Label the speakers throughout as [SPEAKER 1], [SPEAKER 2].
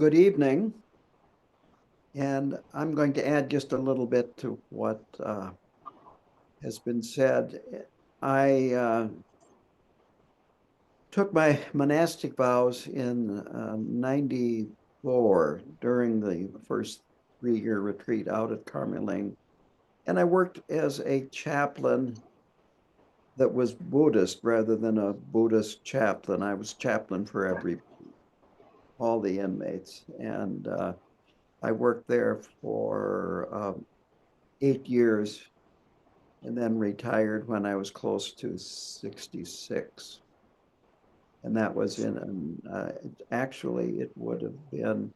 [SPEAKER 1] Good evening, and I'm going to add just a little bit to what has been said. I took my monastic vows in 94 during the first 3-year retreat out at Carmeling, and I worked as a chaplain that was Buddhist rather than a Buddhist chaplain. I was chaplain for all the inmates, and I worked there for 8 years and then retired when I was close to 66. And that was actually, it would have been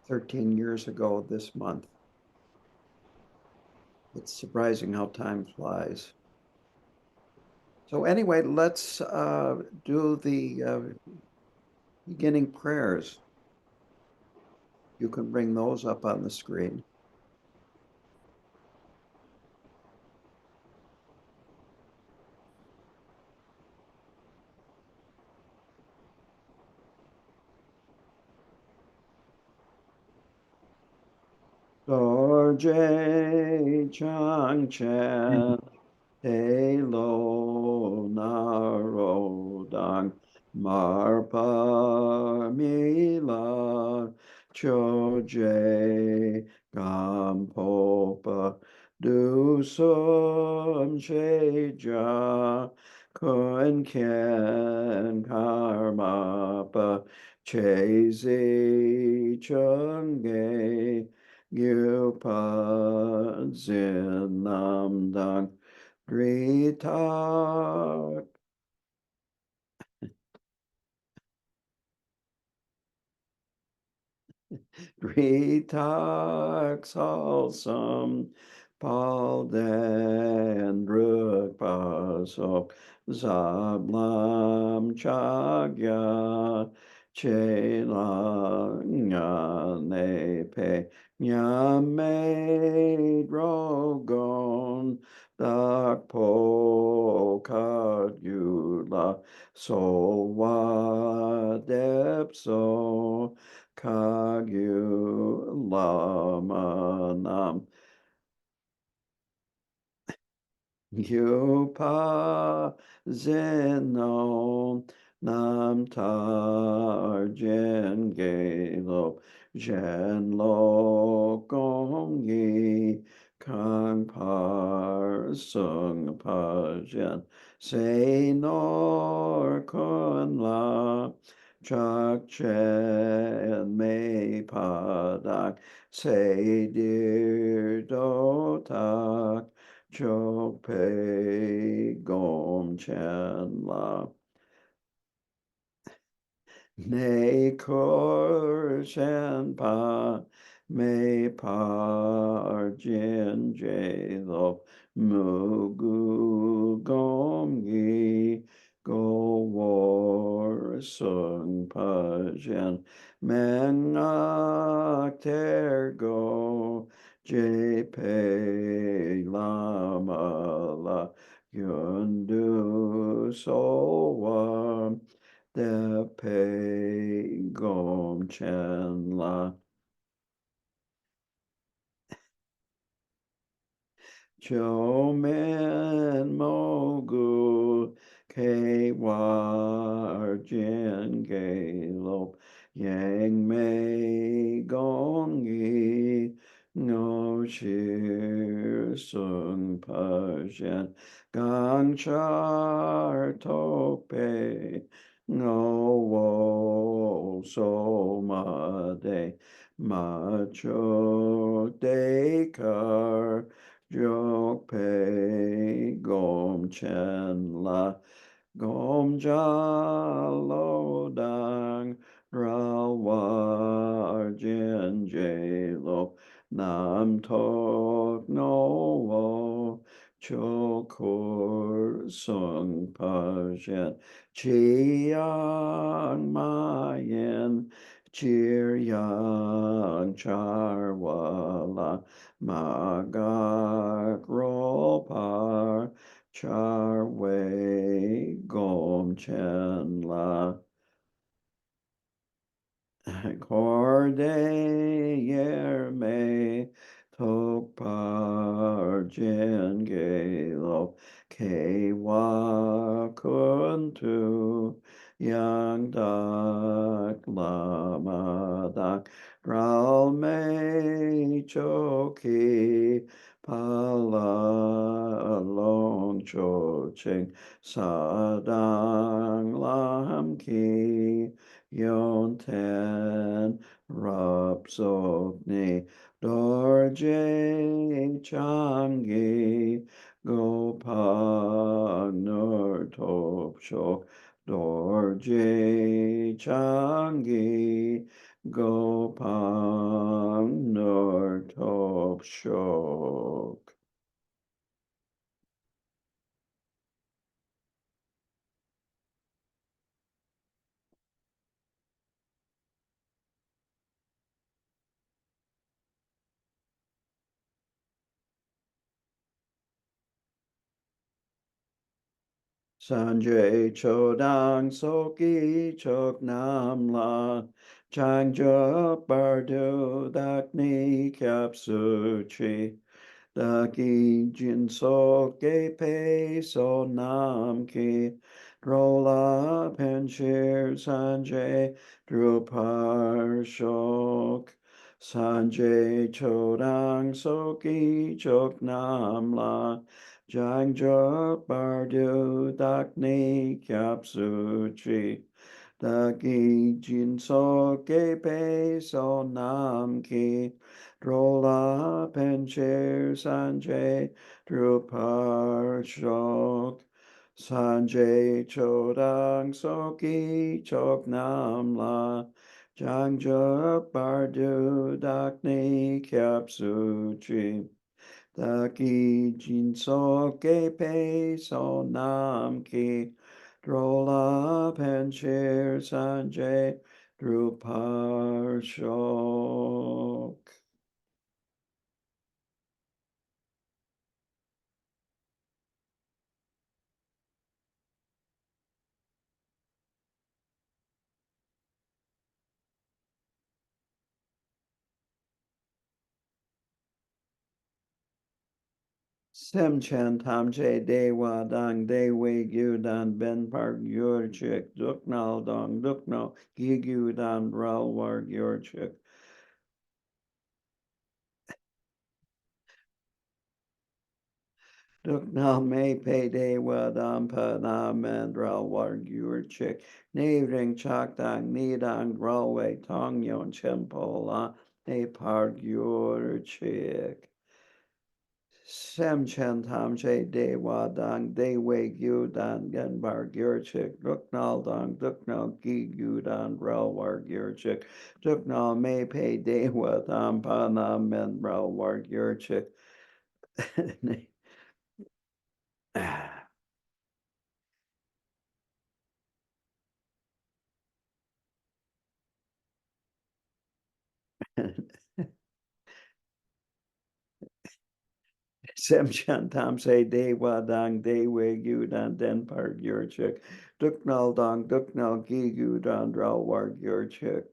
[SPEAKER 1] 13 years ago this month. It's surprising how time flies. So, anyway, let's do the beginning prayers. You can bring those up on the screen. Dorje Changchen Telo Narodang Marpa Mila Choje Gampopa Dusum Sheja Kun Ken Karmapa Chezi Chunge Gyupa Zinam Dritak, Dritak Salsam, Palden Drukpasok, Zablam Chagya, Chela Nepe, Nyame Drogon, Dakpo Kadyula, So Wadepso, Kagyu Lama Nam Yupa Zeno Nam Tar Jen Gelo Jen Lo Gong Yi Kang Par Sung Pa Jen Say Nor Kun La Chak Chen Me Padak Say Dir Do Tak Chope Gom Chen La Ne Kor Chen Pa Me Par Jin Je Lo Mugu Gom Gi Go War Sung Pa Jen Men Ak Ter Go Je Pe Lama La Yundu So Wa De Pe Gom Chen La Cho Men Mogu Ke War Jin Ge Lop Yang Mei Gong Yi No Shir Sung Pa Shen Gang Char Tope No Wo So Ma De Ma Cho De Kar Jok Pe Gom Chen La Gom Ja Lo Dang Ral War Jin Je Lo Nam Tok No Wo Cho Kur Sung Pa Shen Chiang Ma Yin Chir Yang Char Wala Magak Ropar Char Wei Gom Chen La Corde yer me tokpar jen gelo ke wa kuntu yang dak lama dak ral me choki pala long cho ching sadang lam ki Yonten Rapsokni Dorje Changi Gopag Topshok Dorje Changi Gopag Topshok. Sanjay Chodang Soki Chok Nam La Changja Bardu Dakni Kyap Suchi Daki Jin Soke Pe So Nam Ki Drola Penshir Sanjay Drupar Shok Sanjay Chodang Soki Chok Nam La Jangja Bardu Dakni Kyap Suchi Daki Jin Soke Pe So Nam Ki Drola Pencher Sanjay Drupar Shok Sanjay Chodang Soki Chok Nam La Jangja Bardu Dakni Kyap Suchi Daki Jin Soke Pe So Nam Ki Drola Pencher Sanjay Drupar Shok. Sem Chen Tam Che De Wa Dang De Wei Gyu Dan Ben Park Yor Chik Duk Nal Dong Duk No Gi Gyu Dan Ral War Yor Chik Duk Nal Mei Pe De Wa Dam Pa Nam and Ral War Yor Chik Ne Ring Chak Dang Ni Dang Ral Wei Tong Yon Chen Po La Ne Park Yor Chik Sem Chen Tam Che De Wa Dang De Wei Gyu Dan Gen Bar Gyur Chik Duk Nal Dong Duk Nal Gi Gyu Dan Rel War Gyur Chik Duk Nal Mei Pe De Wa Dam Pa Nam Men Rel War Gyur Chik Sem Chen Tam Say De Wa Dang De Wei Gyu Dan Den Par Gyur Chik Duk Nal Dong Duk Nal Gi Gyu Dan Rel War Gyur Chik.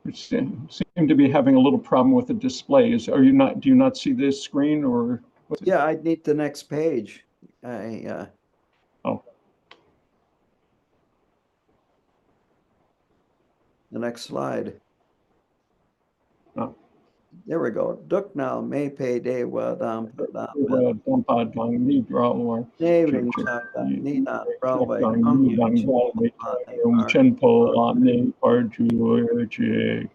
[SPEAKER 2] Which seem to be having a little problem with the displays. Are you not? Do you not see this screen or?
[SPEAKER 1] Yeah, I'd need the next page.
[SPEAKER 2] Oh,
[SPEAKER 1] The next slide.
[SPEAKER 2] oh.
[SPEAKER 1] There we go. Duk now may pay day wa dam pa dam ben.
[SPEAKER 2] Dampadang ni draw
[SPEAKER 1] Nay ring
[SPEAKER 2] chick
[SPEAKER 1] chak dang ni na railway
[SPEAKER 2] dang
[SPEAKER 1] kong
[SPEAKER 2] ni
[SPEAKER 1] yu
[SPEAKER 2] dang
[SPEAKER 1] chin
[SPEAKER 2] railway
[SPEAKER 1] pa nay
[SPEAKER 2] yung
[SPEAKER 1] par.
[SPEAKER 2] chen po la ni par ju chick.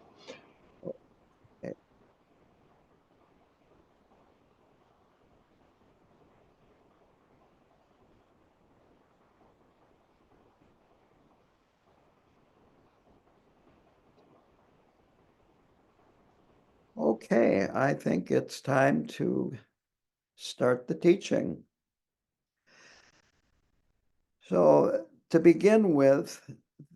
[SPEAKER 1] Okay, I think it's time to start the teaching. So to begin with,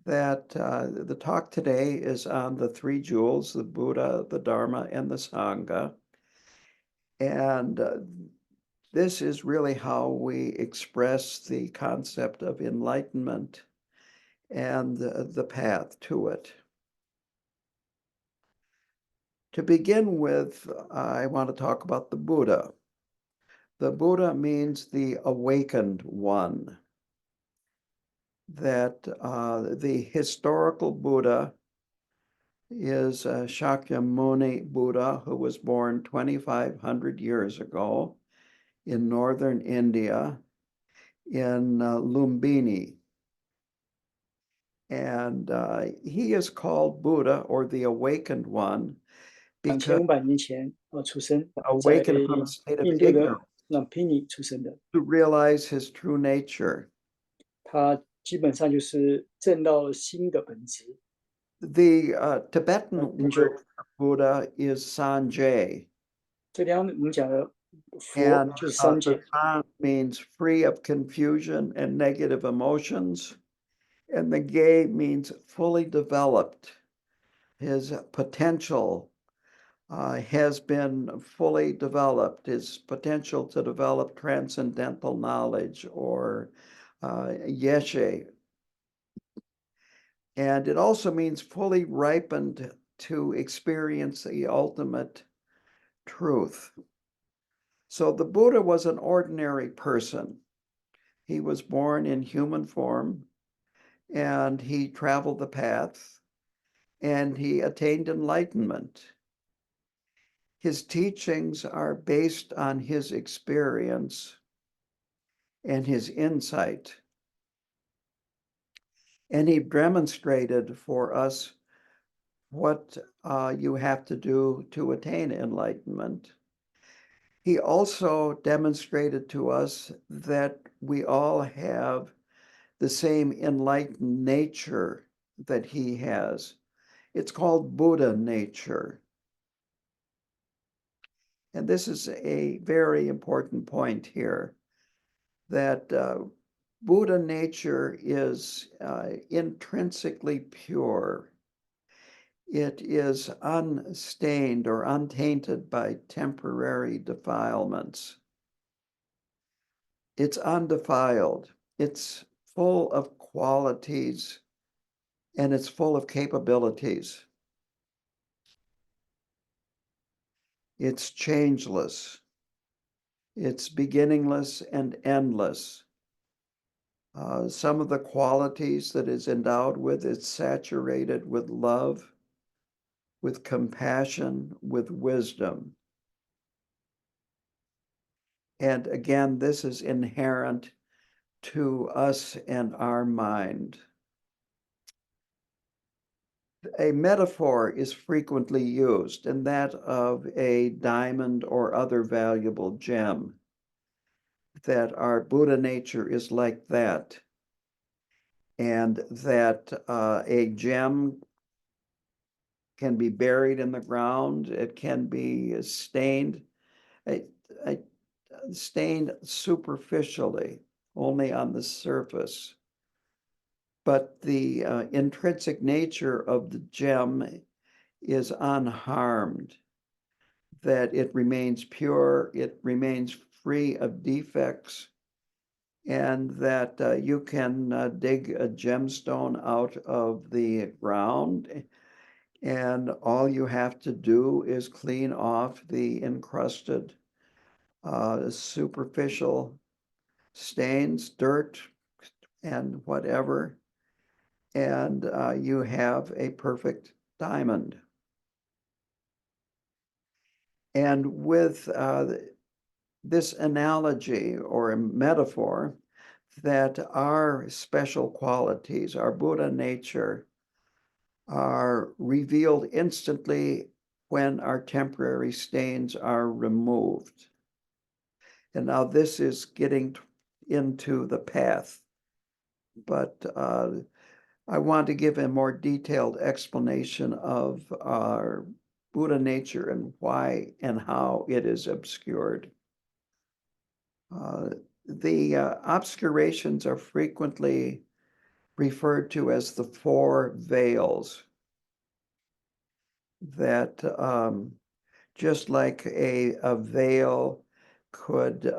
[SPEAKER 1] that the talk today is on the three jewels, the Buddha, the Dharma, and the Sangha. And this is really how we express the concept of enlightenment and the path to it. To begin with, I want to talk about the Buddha. The Buddha means the awakened one. That the historical Buddha is Shakyamuni Buddha, who was born 2,500 years ago in northern India in Lumbini. And he is called Buddha, or the awakened one,
[SPEAKER 3] 2500
[SPEAKER 1] because
[SPEAKER 3] 年前出生，在
[SPEAKER 1] awakened from a state of
[SPEAKER 3] 印度的
[SPEAKER 1] ignorance
[SPEAKER 3] 朗皮尼出生的。
[SPEAKER 1] to realize his true nature.
[SPEAKER 3] 他基本上就是证到了心的本质。
[SPEAKER 1] The Tibetan
[SPEAKER 3] Angel.
[SPEAKER 1] word for Buddha is Sanjay.
[SPEAKER 3] 这里我们讲的佛
[SPEAKER 1] And
[SPEAKER 3] 就是三界，
[SPEAKER 1] the san means free of confusion and negative emotions. And the gay means fully developed. His potential has been fully developed, his potential to develop transcendental knowledge, or Yeshe. And it also means fully ripened to experience the ultimate truth. So the Buddha was an ordinary person. He was born in human form, and he traveled the path, and he attained enlightenment. His teachings are based on his experience and his insight. And he demonstrated for us what you have to do to attain enlightenment. He also demonstrated to us that we all have the same enlightened nature that he has. It's called Buddha nature. And this is a very important point here, that Buddha nature is intrinsically pure. It is unstained or untainted by temporary defilements. It's undefiled. It's full of qualities, and it's full of capabilities. It's changeless. It's beginningless and endless. Some of the qualities that it's endowed with, it's saturated with love, with compassion, with wisdom. And again, this is inherent to us and our mind. A metaphor is frequently used, and that of a diamond or other valuable gem, that our Buddha nature is like that, and that a gem can be buried in the ground, it can be stained, stained superficially, only on the surface. But the intrinsic nature of the gem is unharmed, that it remains pure, it remains free of defects, and that you can dig a gemstone out of the ground, and all you have to do is clean off the encrusted superficial stains, dirt, and whatever, and you have a perfect diamond. And with this analogy or a metaphor, that our special qualities, our Buddha nature, are revealed instantly when our temporary stains are removed. And now this is getting into the path, but I want to give a more detailed explanation of our Buddha nature and why and how it is obscured. The obscurations are frequently referred to as the four veils, that just like a veil could,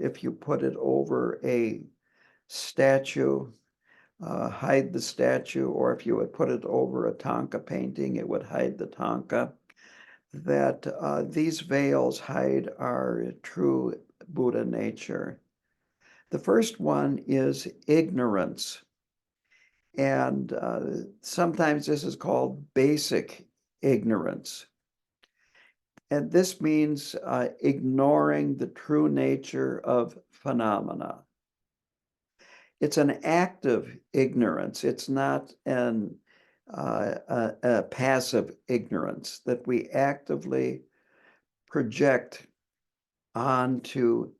[SPEAKER 1] if you put it over a statue, hide the statue, or if you would put it over a Thangka painting, it would hide the Thangka, that these veils hide our true Buddha nature. The first one is ignorance. And sometimes this is called basic ignorance. And this means ignoring the true nature of phenomena. It's an active ignorance. It's not a passive ignorance that we actively project onto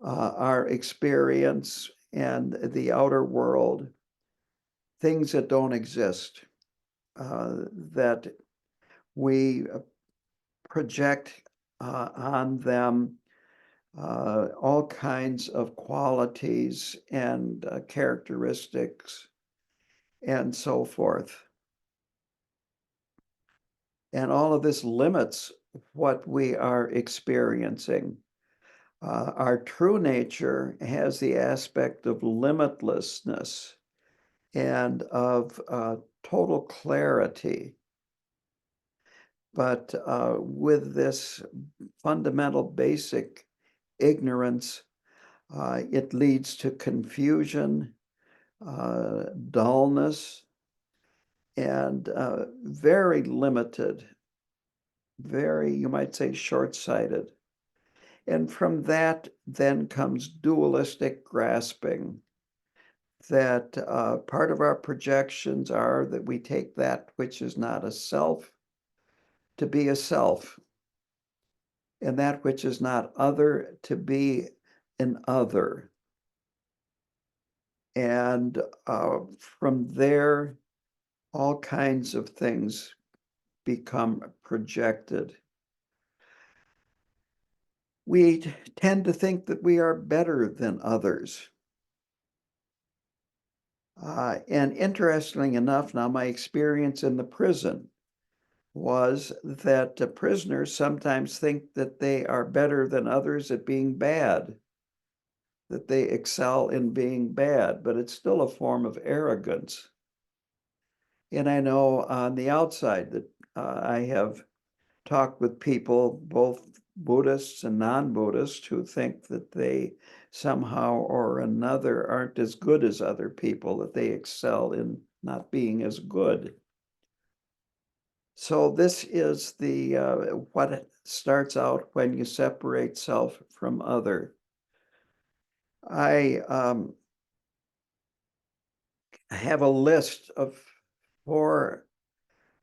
[SPEAKER 1] our experience and the outer world, things that don't exist, that we project on them all kinds of qualities and characteristics and so forth. And all of this limits what we are experiencing. Our true nature has the aspect of limitlessness and of total clarity. But with this fundamental basic ignorance, it leads to confusion, dullness, and very limited, very, you might say, short-sighted. And from that then comes dualistic grasping, that part of our projections are that we take that which is not a self to be a self, and that which is not other to be an other. And from there, all kinds of things become projected. We tend to think that we are better than others. And interestingly enough, now my experience in the prison was that prisoners sometimes think that they are better than others at being bad, that they excel in being bad, but it's still a form of arrogance. And I know on the outside that I have talked with people, both Buddhists and non-Buddhists, who think that they somehow or another aren't as good as other people, that they excel in not being as good. So this is the what starts out when you separate self from other. I have a list of 4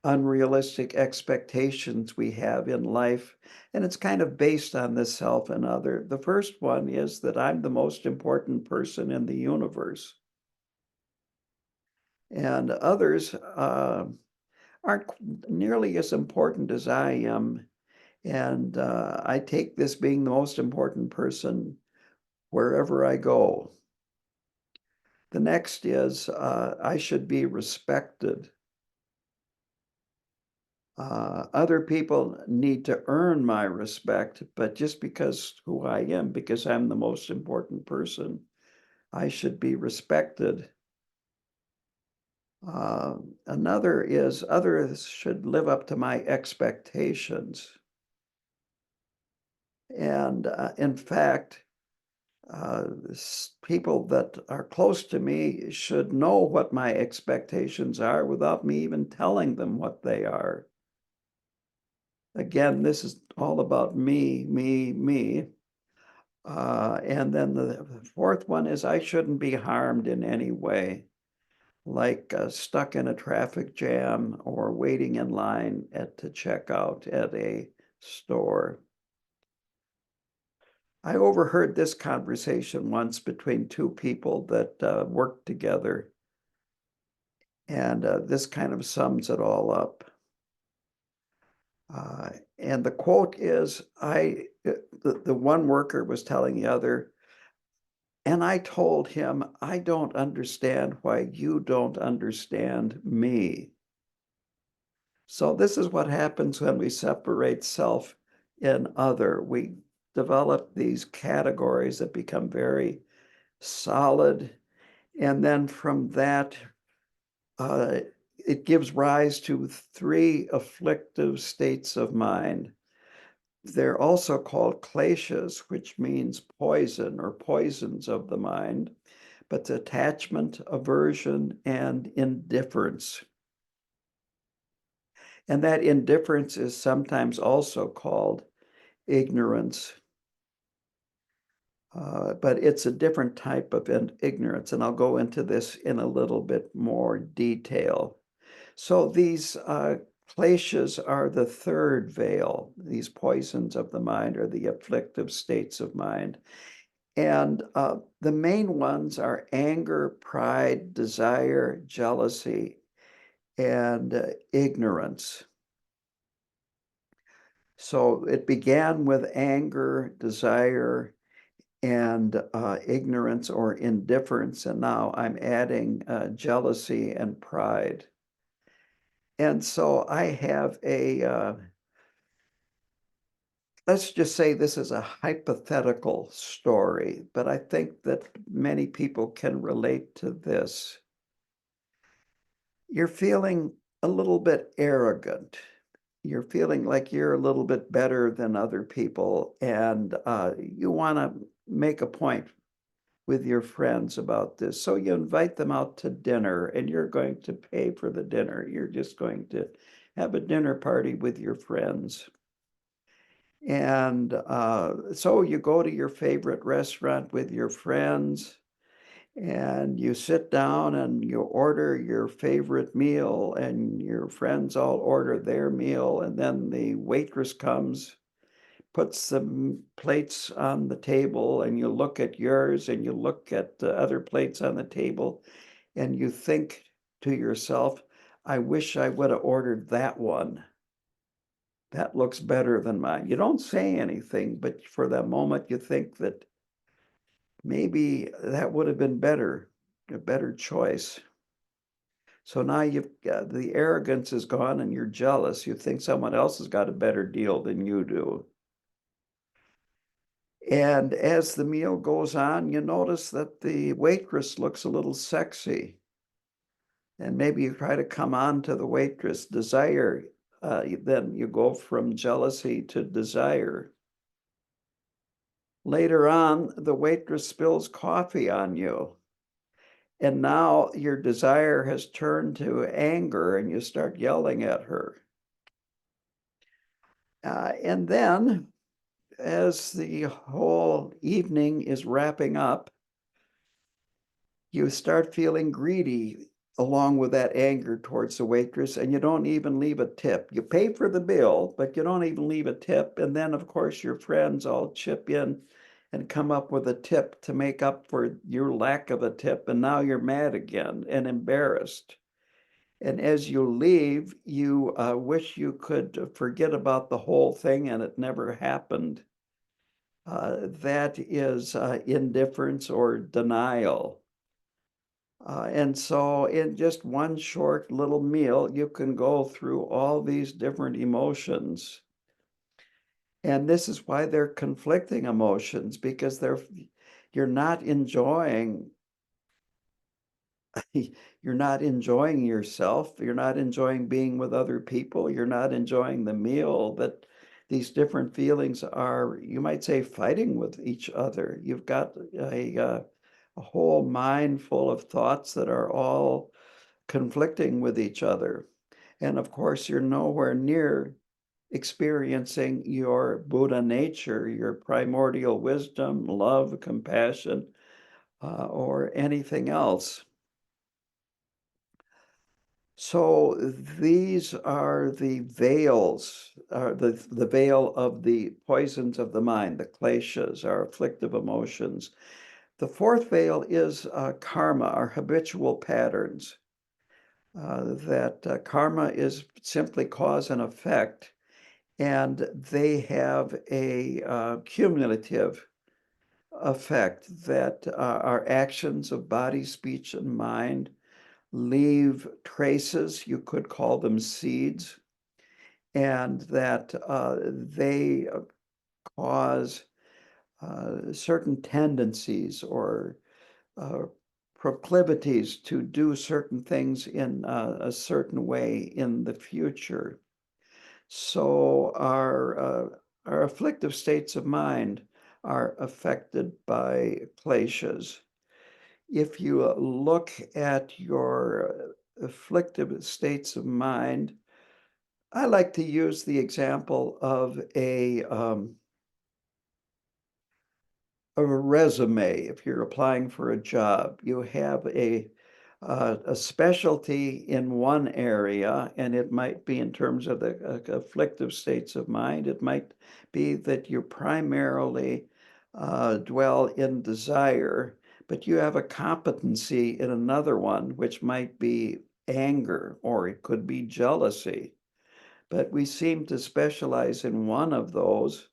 [SPEAKER 1] unrealistic expectations we have in life, and it's kind of based on this self and other. The first one is that I'm the most important person in the universe, and others aren't nearly as important as I am, and I take this being the most important person wherever I go. The next is I should be respected. Other people need to earn my respect, but just because who I am, because I'm the most important person, I should be respected. Another is others should live up to my expectations. And in fact, people that are close to me should know what my expectations are without me even telling them what they are. Again, this is all about me, me, me. And then the fourth one is I shouldn't be harmed in any way, like stuck in a traffic jam or waiting in line to check out at a store. I overheard this conversation once between 2 people that worked together, and this kind of sums it all up. And the quote is, the one worker was telling the other, And I told him, I don't understand why you don't understand me. So this is what happens when we separate self and other. We develop these categories that become very solid. And then from that, it gives rise to three afflictive states of mind. They're also called kleshas, which means poison or poisons of the mind, but it's attachment, aversion, and indifference. And that indifference is sometimes also called ignorance. But it's a different type of ignorance, and I'll go into this in a little bit more detail. So these kleshas are the third veil. These poisons of the mind are the afflictive states of mind. And the main ones are anger, pride, desire, jealousy, and ignorance. So it began with anger, desire, and ignorance or indifference, and now I'm adding jealousy and pride. And so I have let's just say this is a hypothetical story, but I think that many people can relate to this. You're feeling a little bit arrogant. You're feeling like you're a little bit better than other people, and you want to make a point with your friends about this. So you invite them out to dinner, and you're going to pay for the dinner. You're just going to have a dinner party with your friends. And so you go to your favorite restaurant with your friends, and you sit down and you order your favorite meal, and your friends all order their meal, and then the waitress comes, puts some plates on the table, and you look at yours and you look at the other plates on the table, and you think to yourself, I wish I would have ordered that one. That looks better than mine. You don't say anything, but for that moment you think that maybe that would have been better, a better choice. So now you've got the arrogance is gone and you're jealous. You think someone else has got a better deal than you do. And as the meal goes on, you notice that the waitress looks a little sexy. And maybe you try to come on to the waitress, desire. Then you go from jealousy to desire. Later on, the waitress spills coffee on you. And now your desire has turned to anger and you start yelling at her. And then, as the whole evening is wrapping up, you start feeling greedy along with that anger towards the waitress, and you don't even leave a tip. You pay for the bill, but you don't even leave a tip. And then, of course, your friends all chip in and come up with a tip to make up for your lack of a tip. And now you're mad again and embarrassed. And as you leave, you wish you could forget about the whole thing and it never happened. That is indifference or denial. And so in just one short little meal, you can go through all these different emotions. And this is why they're conflicting emotions, because you're not enjoying you're not enjoying yourself, you're not enjoying being with other people, you're not enjoying the meal, that these different feelings are, you might say, fighting with each other. You've got a whole mind full of thoughts that are all conflicting with each other. And of course, you're nowhere near experiencing your Buddha nature, your primordial wisdom, love, compassion, or anything else. So these are the veils, the veil of the poisons of the mind, the kleshas, our afflictive emotions. The fourth veil is karma, our habitual patterns. That karma is simply cause and effect, and they have a cumulative effect that our actions of body, speech, and mind leave traces, you could call them seeds, and that they cause certain tendencies or proclivities to do certain things in a certain way in the future. So our afflictive states of mind are affected by kleshas. If you look at your afflictive states of mind, I like to use the example of a resume. If you're applying for a job, you have a specialty in one area, and it might be in terms of the afflictive states of mind. It might be that you primarily dwell in desire, but you have a competency in another one, which might be anger, or it could be jealousy. But we seem to specialize in one of those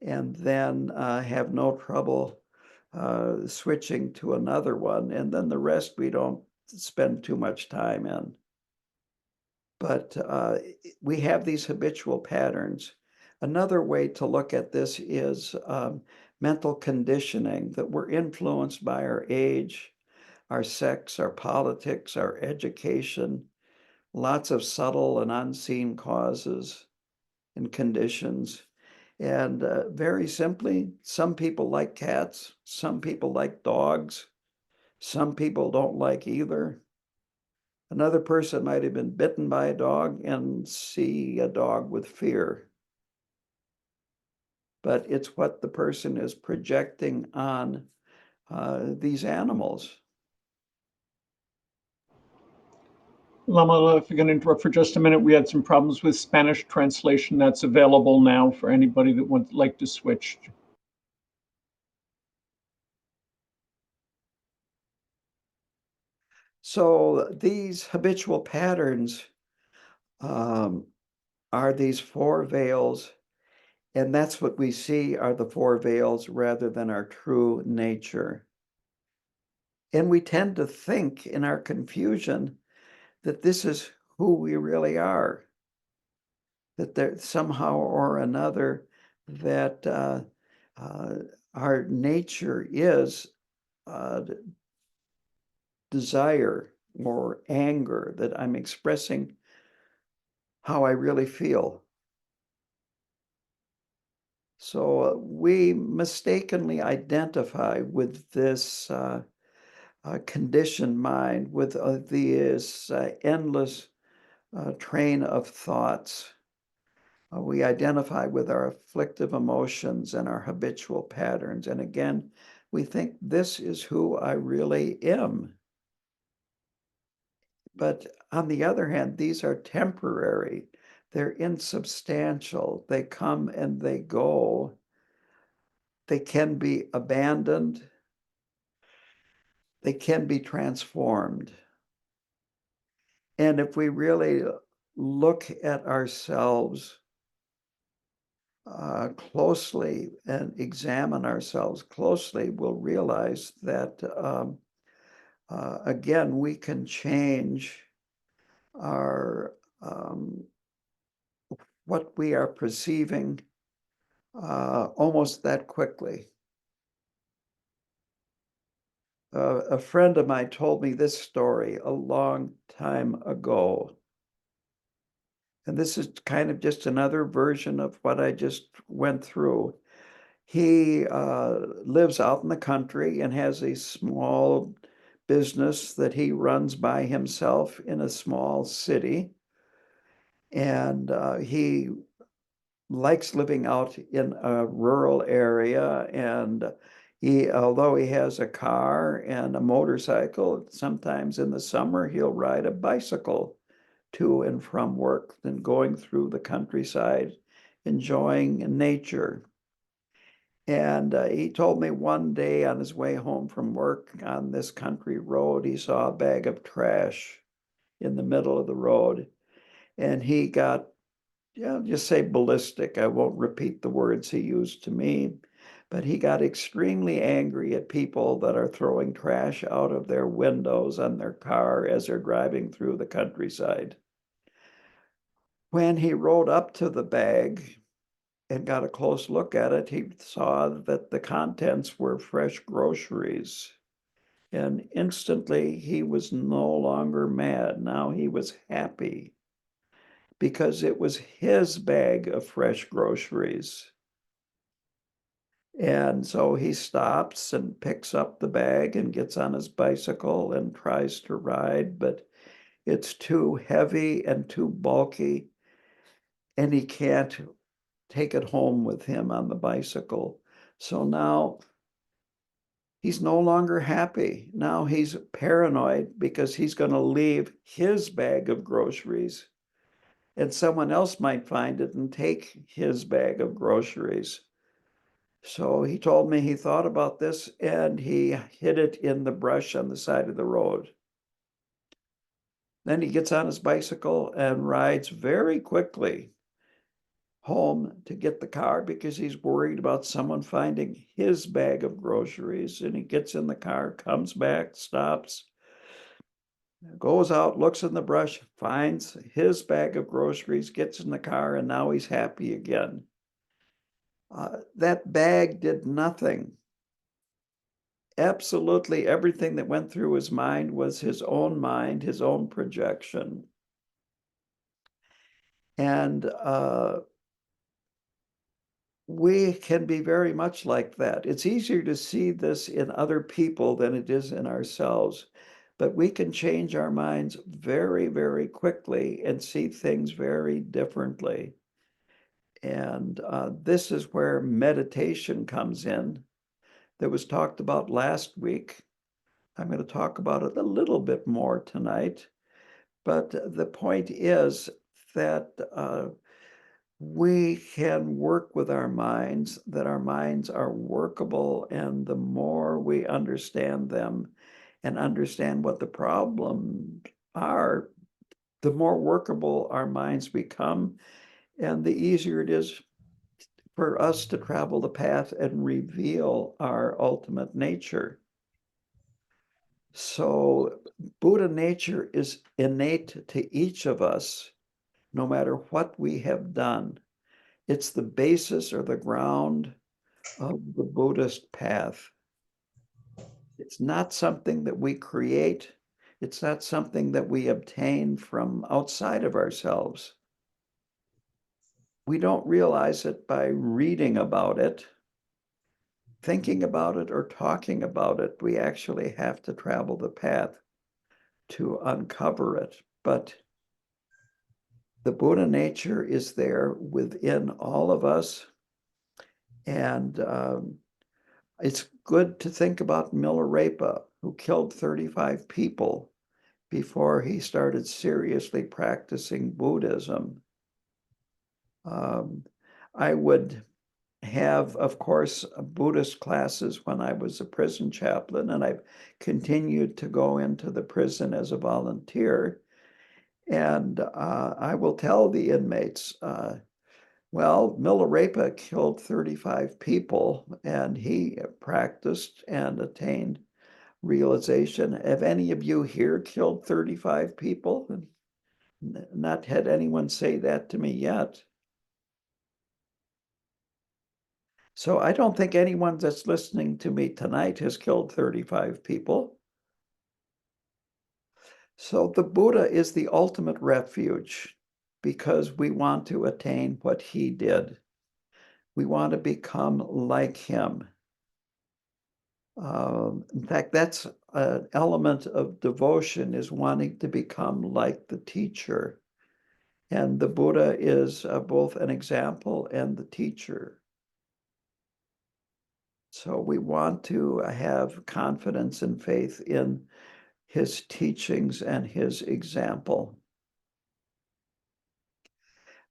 [SPEAKER 1] and then have no trouble switching to another one. And then the rest we don't spend too much time in. But we have these habitual patterns. Another way to look at this is mental conditioning, that we're influenced by our age, our sex, our politics, our education, lots of subtle and unseen causes and conditions. And very simply, some people like cats, some people like dogs, some people don't like either. Another person might have been bitten by a dog and see a dog with fear. But it's what the person is projecting on these animals.
[SPEAKER 2] Lama, if you're going to interrupt for just a minute, we had some problems with Spanish translation. That's available now for anybody that would like to switch.
[SPEAKER 1] So these habitual patterns are these four veils, and that's what we see are the four veils rather than our true nature. And we tend to think in our confusion that this is who we really are, that there somehow or another that our nature is desire or anger, that I'm expressing how I really feel. So we mistakenly identify with this conditioned mind, with this endless train of thoughts. We identify with our afflictive emotions and our habitual patterns. And again, we think this is who I really am. But on the other hand, these are temporary. They're insubstantial. They come and they go. They can be abandoned. They can be transformed. And if we really look at ourselves closely and examine ourselves closely, we'll realize that, again, we can change our what we are perceiving almost that quickly. A friend of mine told me this story a long time ago. And this is kind of just another version of what I just went through. He lives out in the country and has a small business that he runs by himself in a small city. And he likes living out in a rural area. And although he has a car and a motorcycle, sometimes in the summer he'll ride a bicycle to and from work, and going through the countryside, enjoying nature. And he told me one day on his way home from work on this country road, he saw a bag of trash in the middle of the road. And he got, just say ballistic. I won't repeat the words he used to me, but he got extremely angry at people that are throwing trash out of their windows on their car as they're driving through the countryside. When he rode up to the bag and got a close look at it, he saw that the contents were fresh groceries. And instantly he was no longer mad. Now he was happy because it was his bag of fresh groceries. And so he stops and picks up the bag and gets on his bicycle and tries to ride, but it's too heavy and too bulky, and he can't take it home with him on the bicycle. So now he's no longer happy. Now he's paranoid because he's going to leave his bag of groceries and someone else might find it and take his bag of groceries. So he told me he thought about this and he hid it in the brush on the side of the road. Then he gets on his bicycle and rides very quickly home to get the car because he's worried about someone finding his bag of groceries. And he gets in the car, comes back, stops, goes out, looks in the brush, finds his bag of groceries, gets in the car, and now he's happy again. That bag did nothing. Absolutely everything that went through his mind was his own mind, his own projection. And we can be very much like that. It's easier to see this in other people than it is in ourselves, but we can change our minds very, very quickly and see things very differently. And this is where meditation comes in. That was talked about last week. I'm going to talk about it a little bit more tonight. But the point is that we can work with our minds, that our minds are workable, and the more we understand them and understand what the problems are, the more workable our minds become, and the easier it is for us to travel the path and reveal our ultimate nature. So Buddha nature is innate to each of us, no matter what we have done. It's the basis or the ground of the Buddhist path. It's not something that we create. It's not something that we obtain from outside of ourselves. We don't realize it by reading about it, thinking about it, or talking about it. We actually have to travel the path to uncover it. But the Buddha nature is there within all of us. And it's good to think about Milarepa, who killed 35 people before he started seriously practicing Buddhism. I would have, of course, Buddhist classes when I was a prison chaplain, and I've continued to go into the prison as a volunteer. And I will tell the inmates, well, Milarepa killed 35 people, and he practiced and attained realization. Have any of you here killed 35 people? Not had anyone say that to me yet. So I don't think anyone that's listening to me tonight has killed 35 people. So the Buddha is the ultimate refuge because we want to attain what he did. We want to become like him. In fact, that's an element of devotion, is wanting to become like the teacher. And the Buddha is both an example and the teacher. So we want to have confidence and faith in his teachings and his example.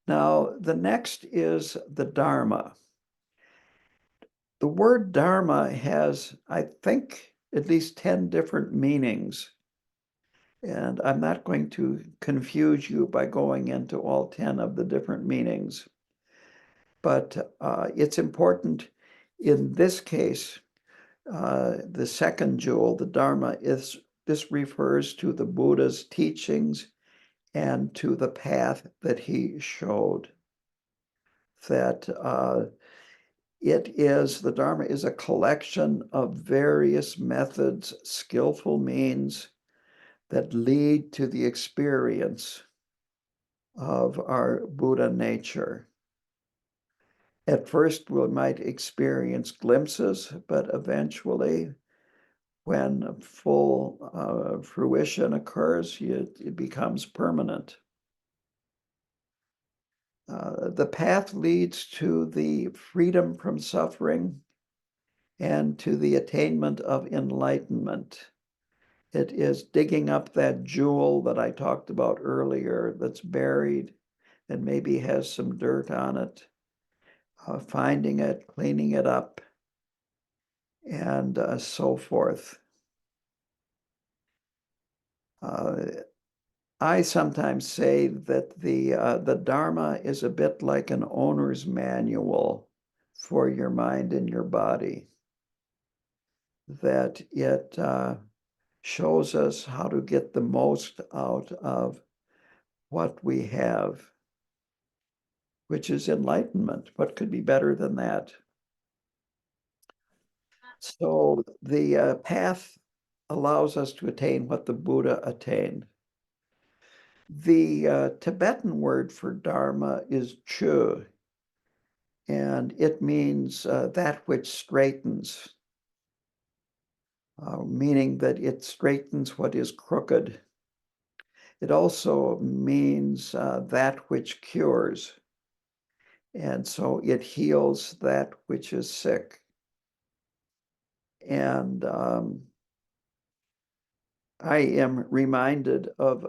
[SPEAKER 1] Now, the next is the Dharma. The word Dharma has, I think, at least 10 different meanings. And I'm not going to confuse you by going into all 10 of the different meanings. But it's important In this case, the second jewel, the Dharma, this refers to the Buddha's teachings and to the path that he showed. That the Dharma is a collection of various methods, skillful means that lead to the experience of our Buddha nature. At first, we might experience glimpses, but eventually, when full fruition occurs, it becomes permanent. The path leads to the freedom from suffering and to the attainment of enlightenment. It is digging up that jewel that I talked about earlier that's buried and maybe has some dirt on it, finding it, cleaning it up, and so forth. I sometimes say that the Dharma is a bit like an owner's manual for your mind and your body, that it shows us how to get the most out of what we have, which is enlightenment. What could be better than that? So the path allows us to attain what the Buddha attained. The Tibetan word for Dharma is chu, and it means that which straightens, meaning that it straightens what is crooked. It also means that which cures, and so it heals that which is sick. And I am reminded of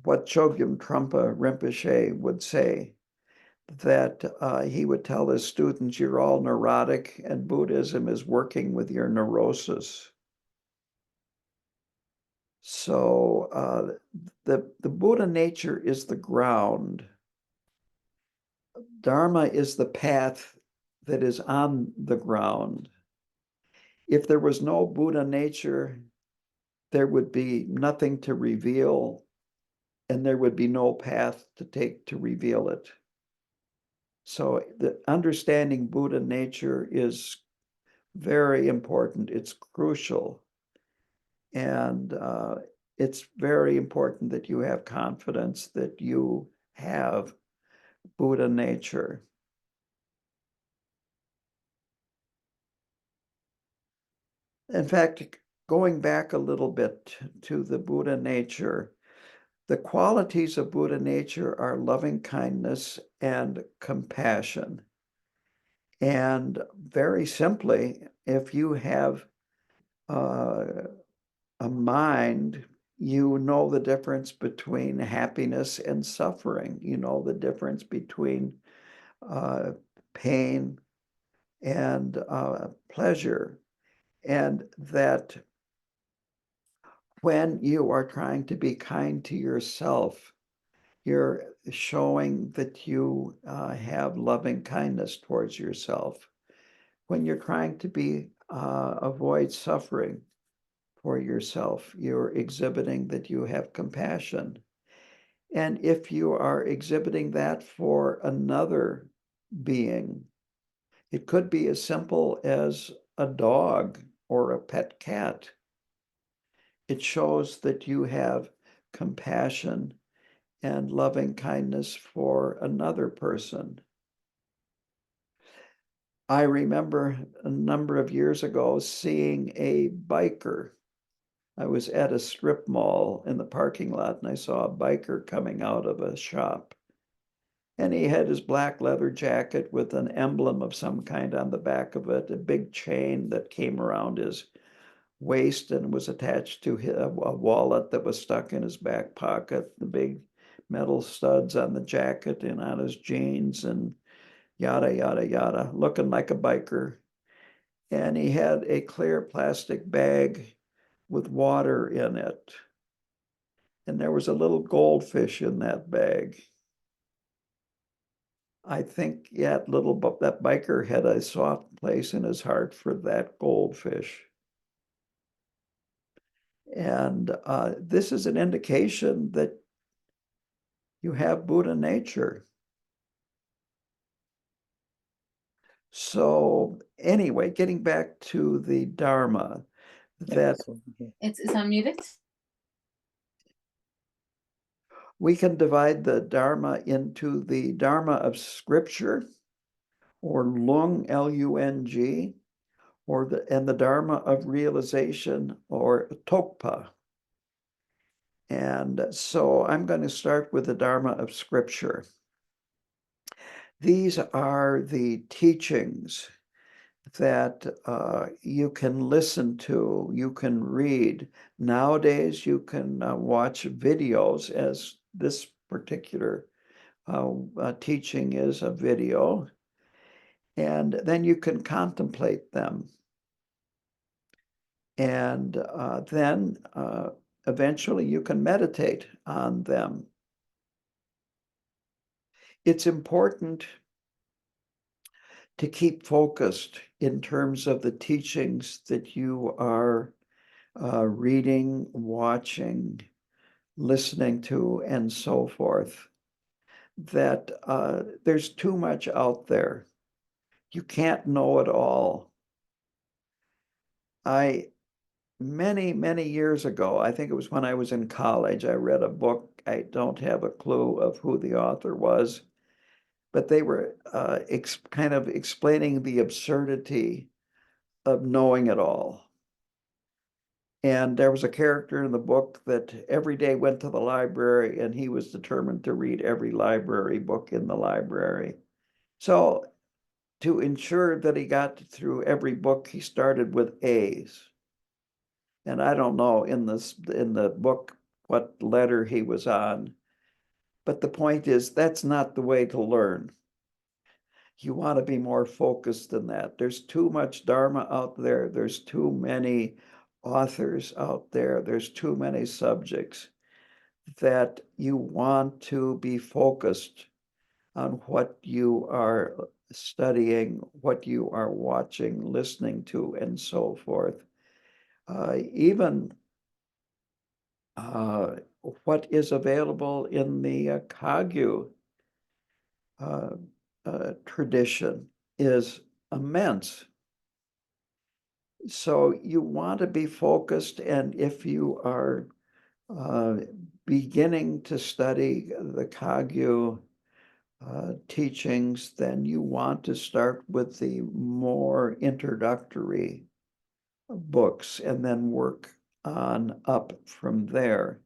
[SPEAKER 1] what Chogyam Trungpa Rinpoche would say, that he would tell his students, you're all neurotic and Buddhism is working with your neurosis. So the Buddha nature is the ground. Dharma is the path that is on the ground. If there was no Buddha nature, there would be nothing to reveal, and there would be no path to take to reveal it. So the understanding Buddha nature is very important. It's crucial. And it's very important that you have confidence that you have Buddha nature. In fact, going back a little bit to the Buddha nature, the qualities of Buddha nature are loving kindness and compassion. And very simply, if you have a mind, you know the difference between happiness and suffering. You know the difference between pain and pleasure. And that when you are trying to be kind to yourself, you're showing that you have loving kindness towards yourself. When you're trying to avoid suffering for yourself, you're exhibiting that you have compassion. And if you are exhibiting that for another being, it could be as simple as a dog or a pet cat. It shows that you have compassion and loving kindness for another person. I remember a number of years ago seeing a biker. I was at a strip mall in the parking lot and I saw a biker coming out of a shop. And he had his black leather jacket with an emblem of some kind on the back of it, a big chain that came around his waist and was attached to a wallet that was stuck in his back pocket, the big metal studs on the jacket and on his jeans, and yada, yada, yada, looking like a biker. And he had a clear plastic bag with water in it. And there was a little goldfish in that bag. I think, yeah, that biker had a soft place in his heart for that goldfish. And this is an indication that you have Buddha nature. So anyway, getting back to the Dharma, that
[SPEAKER 4] It's unmuted.
[SPEAKER 1] we can divide the Dharma into the Dharma of Scripture, or Lung, L-U-N-G, and the Dharma of realization, or Tokpa. And so I'm going to start with the Dharma of Scripture. These are the teachings that you can listen to, you can read. Nowadays, you can watch videos, as this particular teaching is a video, and then you can contemplate them. And then eventually you can meditate on them. It's important to keep focused in terms of the teachings that you are reading, watching, listening to, and so forth. That there's too much out there. You can't know it all. Many years ago, I think it was when I was in college, I read a book. I don't have a clue of who the author was, but they were kind of explaining the absurdity of knowing it all. And there was a character in the book that every day went to the library, and he was determined to read every library book in the library. So to ensure that he got through every book, he started with A's. And I don't know in the book what letter he was on, but the point is that's not the way to learn. You want to be more focused than that. There's too much Dharma out there. There's too many authors out there. There's too many subjects, that you want to be focused on what you are studying, what you are watching, listening to, and so forth. Even what is available in the Kagyu tradition is immense. So you want to be focused, and if you are beginning to study the Kagyu teachings, then you want to start with the more introductory books and then work on up from there,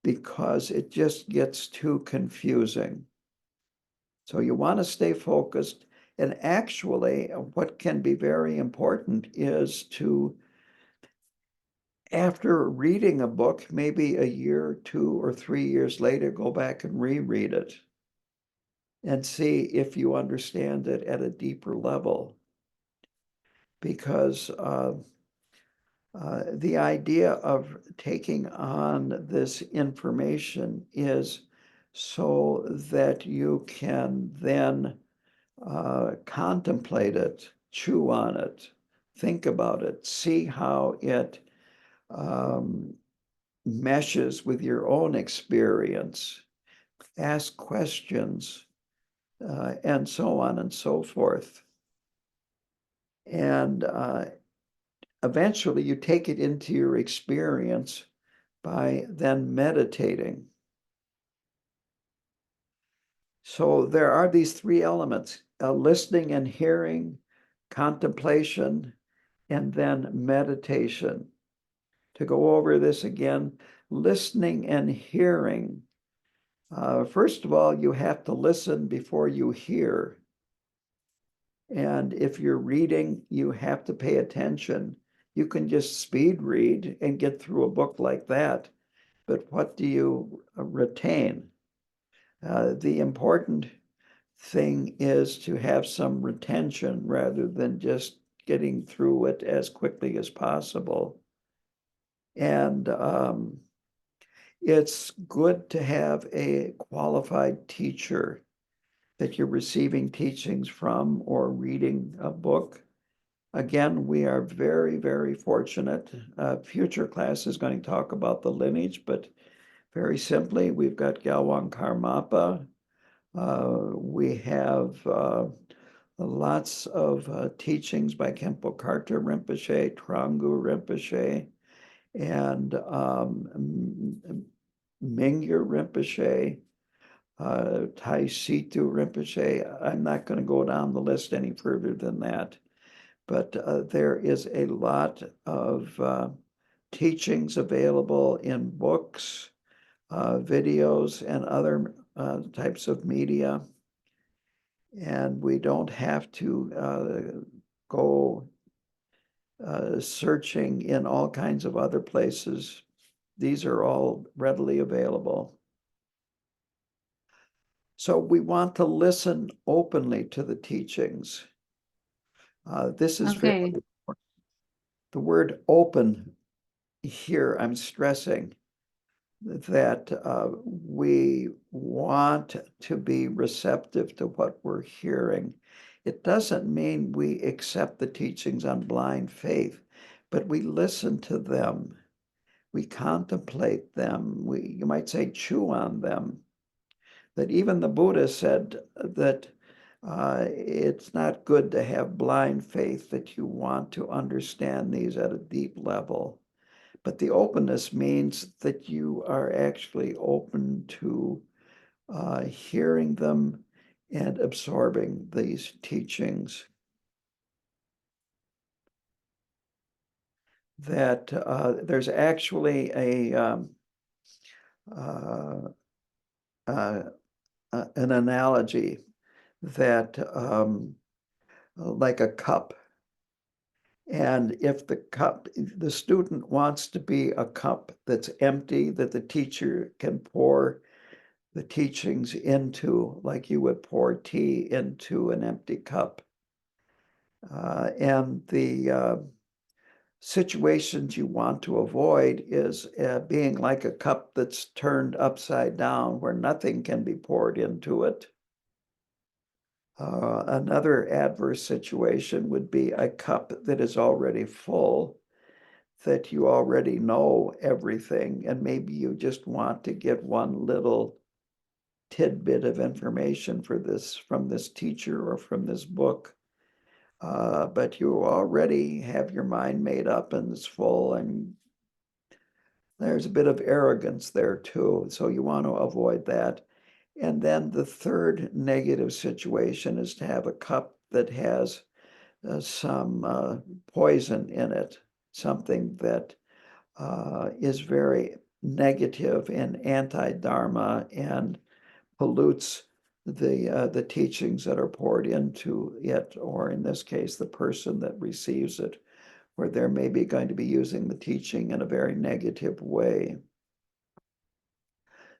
[SPEAKER 1] because it just gets too confusing. So you want to stay focused. And actually, what can be very important is to, after reading a book, maybe a year, 2 or 3 years later, go back and reread it and see if you understand it at a deeper level. Because the idea of taking on this information is so that you can then contemplate it, chew on it, think about it, see how it meshes with your own experience, ask questions, and so on and so forth. And eventually you take it into your experience by then meditating. So there are these 3 elements: listening and hearing, contemplation, and then meditation. To go over this again, listening and hearing. First of all, you have to listen before you hear. And if you're reading, you have to pay attention. You can just speed read and get through a book like that, but what do you retain? The important thing is to have some retention rather than just getting through it as quickly as possible. And it's good to have a qualified teacher that you're receiving teachings from or reading a book. Again, we are very, very fortunate. Future class is going to talk about the lineage, but very simply, we've got Gyalwang Karmapa. We have lots of teachings by Khenpo Karta Rinpoche, Trangu Rinpoche, and Mingyur Rinpoche, Tai Situ Rinpoche. I'm not going to go down the list any further than that, but there is a lot of teachings available in books, videos, and other types of media. And we don't have to go searching in all kinds of other places. These are all readily available. So we want to listen openly to the teachings. This is very important. The word open here, I'm stressing that we want to be receptive to what we're hearing. It doesn't mean we accept the teachings on blind faith, but we listen to them. We contemplate them. You might say, chew on them. That even the Buddha said that it's not good to have blind faith, that you want to understand these at a deep level. But the openness means that you are actually open to hearing them and absorbing these teachings. That there's actually an analogy that like a cup. And if the student wants to be a cup that's empty, that the teacher can pour the teachings into, like you would pour tea into an empty cup. And the situations you want to avoid is being like a cup that's turned upside down where nothing can be poured into it. Another adverse situation would be a cup that is already full, that you already know everything, and maybe you just want to get one little tidbit of information from this teacher or from this book. But you already have your mind made up and it's full, and there's a bit of arrogance there too. So you want to avoid that. And then the third negative situation is to have a cup that has some poison in it, something that is very negative and anti-Dharma and pollutes the teachings that are poured into it, or in this case, the person that receives it, where they're maybe going to be using the teaching in a very negative way.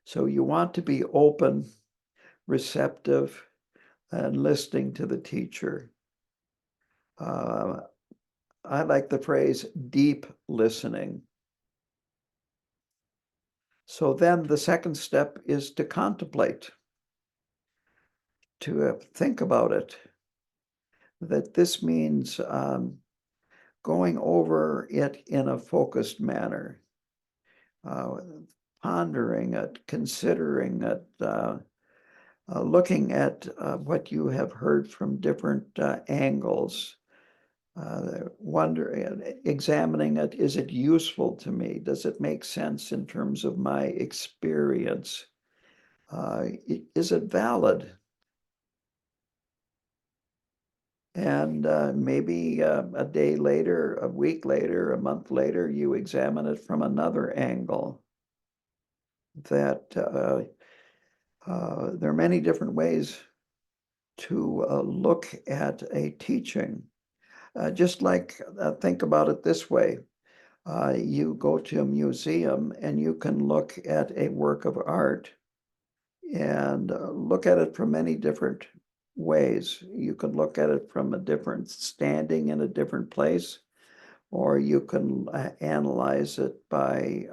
[SPEAKER 1] So you want to be open, receptive, and listening to the teacher. I like the phrase deep listening. So then the second step is to contemplate, to think about it. That this means going over it in a focused manner, pondering it, considering it, looking at what you have heard from different angles, examining it. Is it useful to me? Does it make sense in terms of my experience? Is it valid? And maybe a day later, a week later, a month later, you examine it from another angle. That there are many different ways to look at a teaching. Just like think about it this way. You go to a museum and you can look at a work of art and look at it from many different ways. You can look at it from a different standing in a different place, or you can analyze it by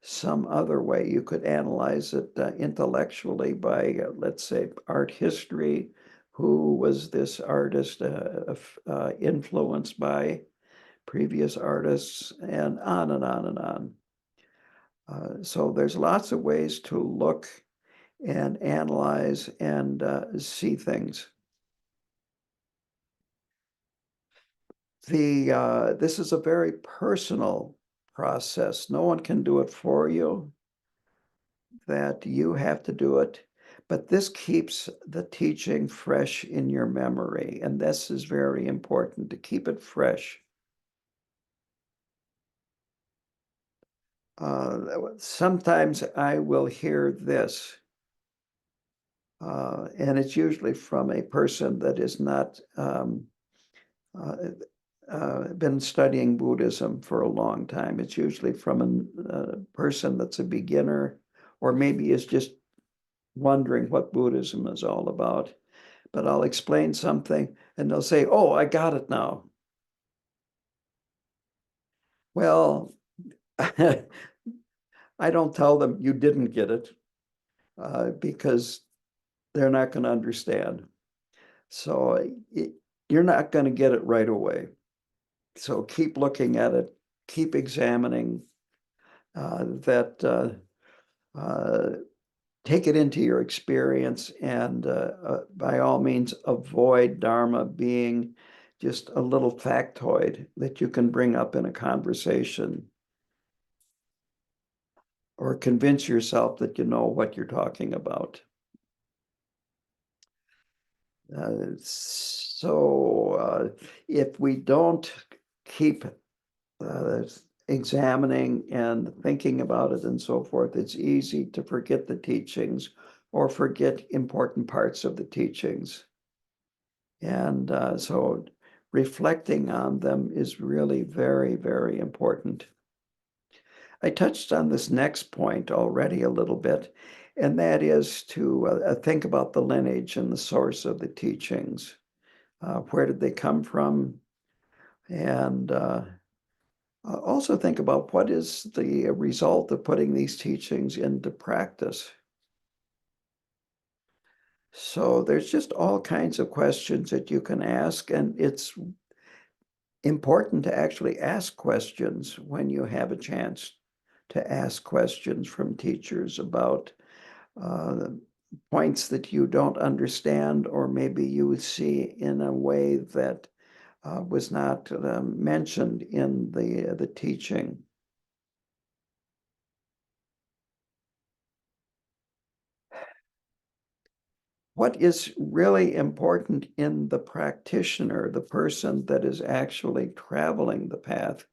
[SPEAKER 1] some other way. You could analyze it intellectually by, let's say, art history. Who was this artist influenced by previous artists, and on and on and on. So there's lots of ways to look and analyze and see things. This is a very personal process. No one can do it for you, that you have to do it. But this keeps the teaching fresh in your memory, and this is very important, to keep it fresh. Sometimes I will hear this, and it's usually from a person that is not been studying Buddhism for a long time. It's usually from a person that's a beginner, or maybe is just wondering what Buddhism is all about. But I'll explain something and they'll say, "Oh, I got it now." Well, I don't tell them you didn't get it because they're not going to understand. So you're not going to get it right away. So keep looking at it, keep examining that. Take it into your experience, and by all means, avoid Dharma being just a little factoid that you can bring up in a conversation or convince yourself that you know what you're talking about. If we don't keep examining and thinking about it and so forth, it's easy to forget the teachings or forget important parts of the teachings. And so reflecting on them is really very, very important. I touched on this next point already a little bit, and that is to think about the lineage and the source of the teachings. Where did they come from? And also think about what is the result of putting these teachings into practice. So there's just all kinds of questions that you can ask, and it's important to actually ask questions when you have a chance to ask questions from teachers about points that you don't understand, or maybe you see in a way that was not mentioned in the teaching. What is really important in the practitioner, the person that is actually traveling the path,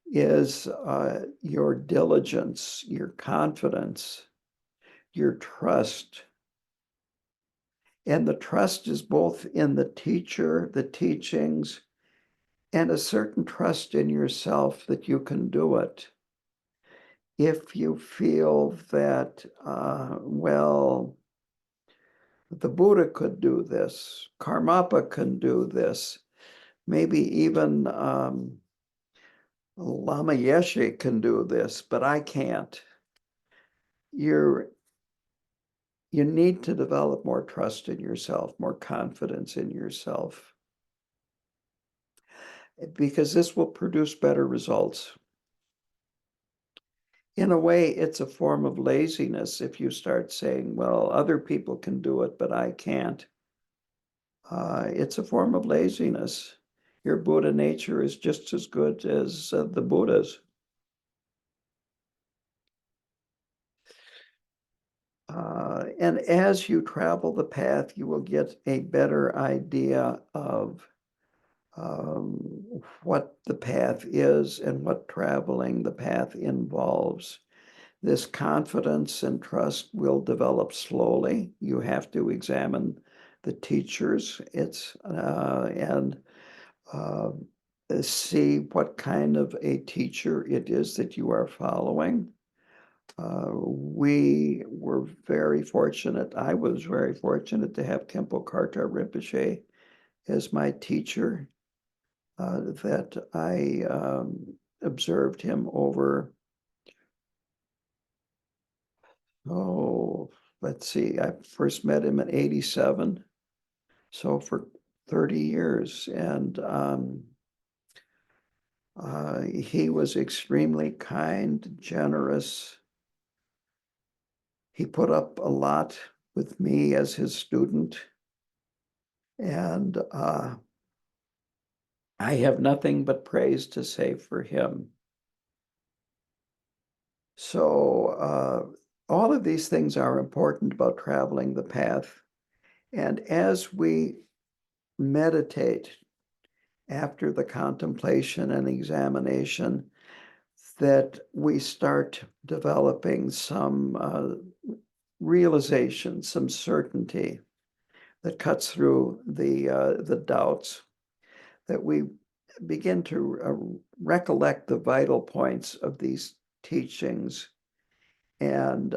[SPEAKER 1] is your diligence, your confidence, your trust. And the trust is both in the teacher, the teachings, and a certain trust in yourself that you can do it. If you feel that, well, the Buddha could do this, Karmapa can do this, maybe even Lama Yeshe can do this, but I can't. You need to develop more trust in yourself, more confidence in yourself, because this will produce better results. In a way, it's a form of laziness if you start saying, well, other people can do it, but I can't. It's a form of laziness. Your Buddha nature is just as good as the Buddha's. And as you travel the path, you will get a better idea of what the path is and what traveling the path involves. This confidence and trust will develop slowly. You have to examine the teachers. And see what kind of a teacher it is that you are following. We were very fortunate. I was very fortunate to have Khenpo Karthar Rinpoche as my teacher. That I observed him over Oh, let's see, I first met him in 87, so for 30 years. And he was extremely kind, generous. He put up a lot with me as his student. And I have nothing but praise to say for him. So all of these things are important about traveling the path. And as we meditate after the contemplation and examination, that we start developing some realization, some certainty that cuts through the doubts, that we begin to recollect the vital points of these teachings, and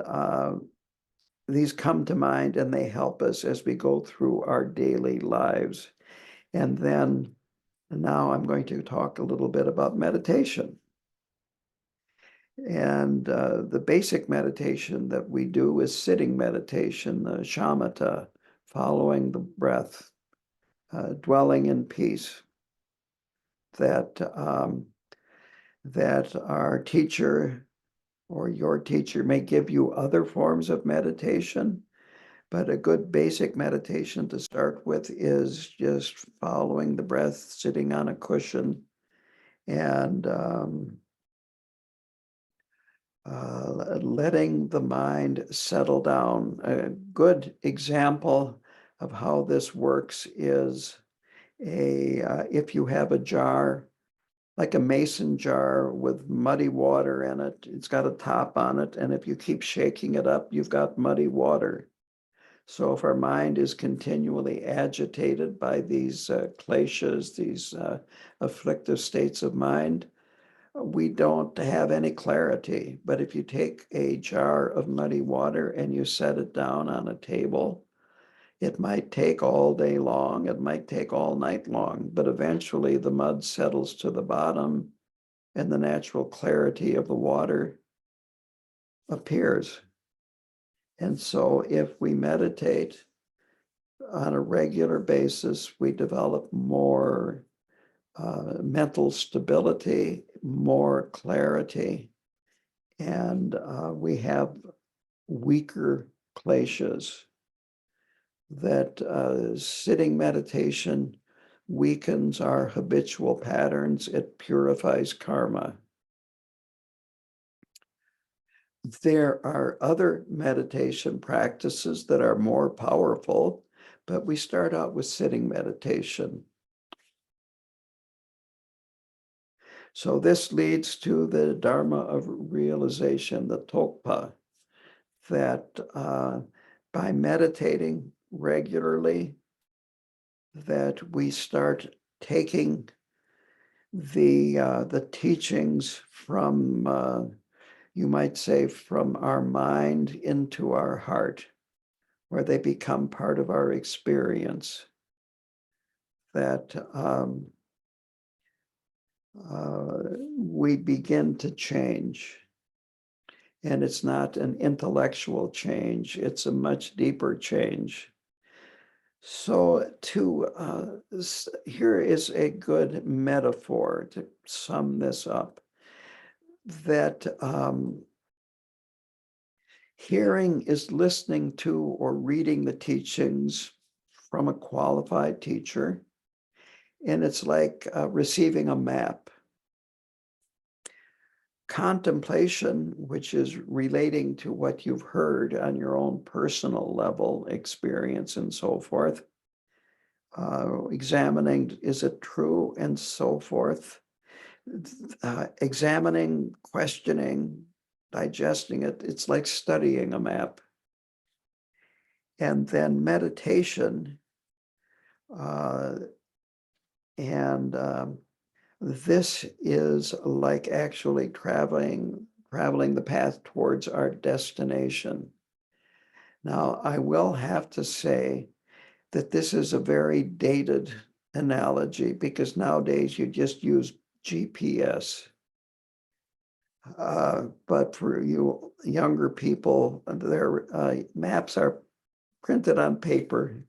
[SPEAKER 1] these come to mind and they help us as we go through our daily lives. And then now I'm going to talk a little bit about meditation. And the basic meditation that we do is sitting meditation, the shamatha, following the breath, dwelling in peace. That our teacher or your teacher may give you other forms of meditation, but a good basic meditation to start with is just following the breath, sitting on a cushion, and letting the mind settle down. A good example of how this works is if you have a jar, like a mason jar with muddy water in it, it's got a top on it, and if you keep shaking it up, you've got muddy water. So if our mind is continually agitated by these kleshas, these afflictive states of mind, we don't have any clarity. But if you take a jar of muddy water and you set it down on a table, it might take all day long, it might take all night long, but eventually the mud settles to the bottom and the natural clarity of the water appears. And so if we meditate on a regular basis, we develop more mental stability, more clarity, and we have weaker kleshas. That sitting meditation weakens our habitual patterns, it purifies karma. There are other meditation practices that are more powerful, but we start out with sitting meditation. So this leads to the Dharma of realization, the Tokpa, that by meditating regularly, that we start taking the teachings from, you might say, from our mind into our heart, where they become part of our experience. That we begin to change. And it's not an intellectual change, it's a much deeper change. So here is a good metaphor to sum this up, that hearing is listening to or reading the teachings from a qualified teacher, and it's like receiving a map. Contemplation, which is relating to what you've heard on your own personal level, experience, and so forth, examining, is it true, and so forth, examining, questioning, digesting it. It's like studying a map. And then meditation, this is like actually traveling the path towards our destination. Now, I will have to say that this is a very dated analogy, because nowadays you just use GPS. But for you younger people, their maps are printed on paper,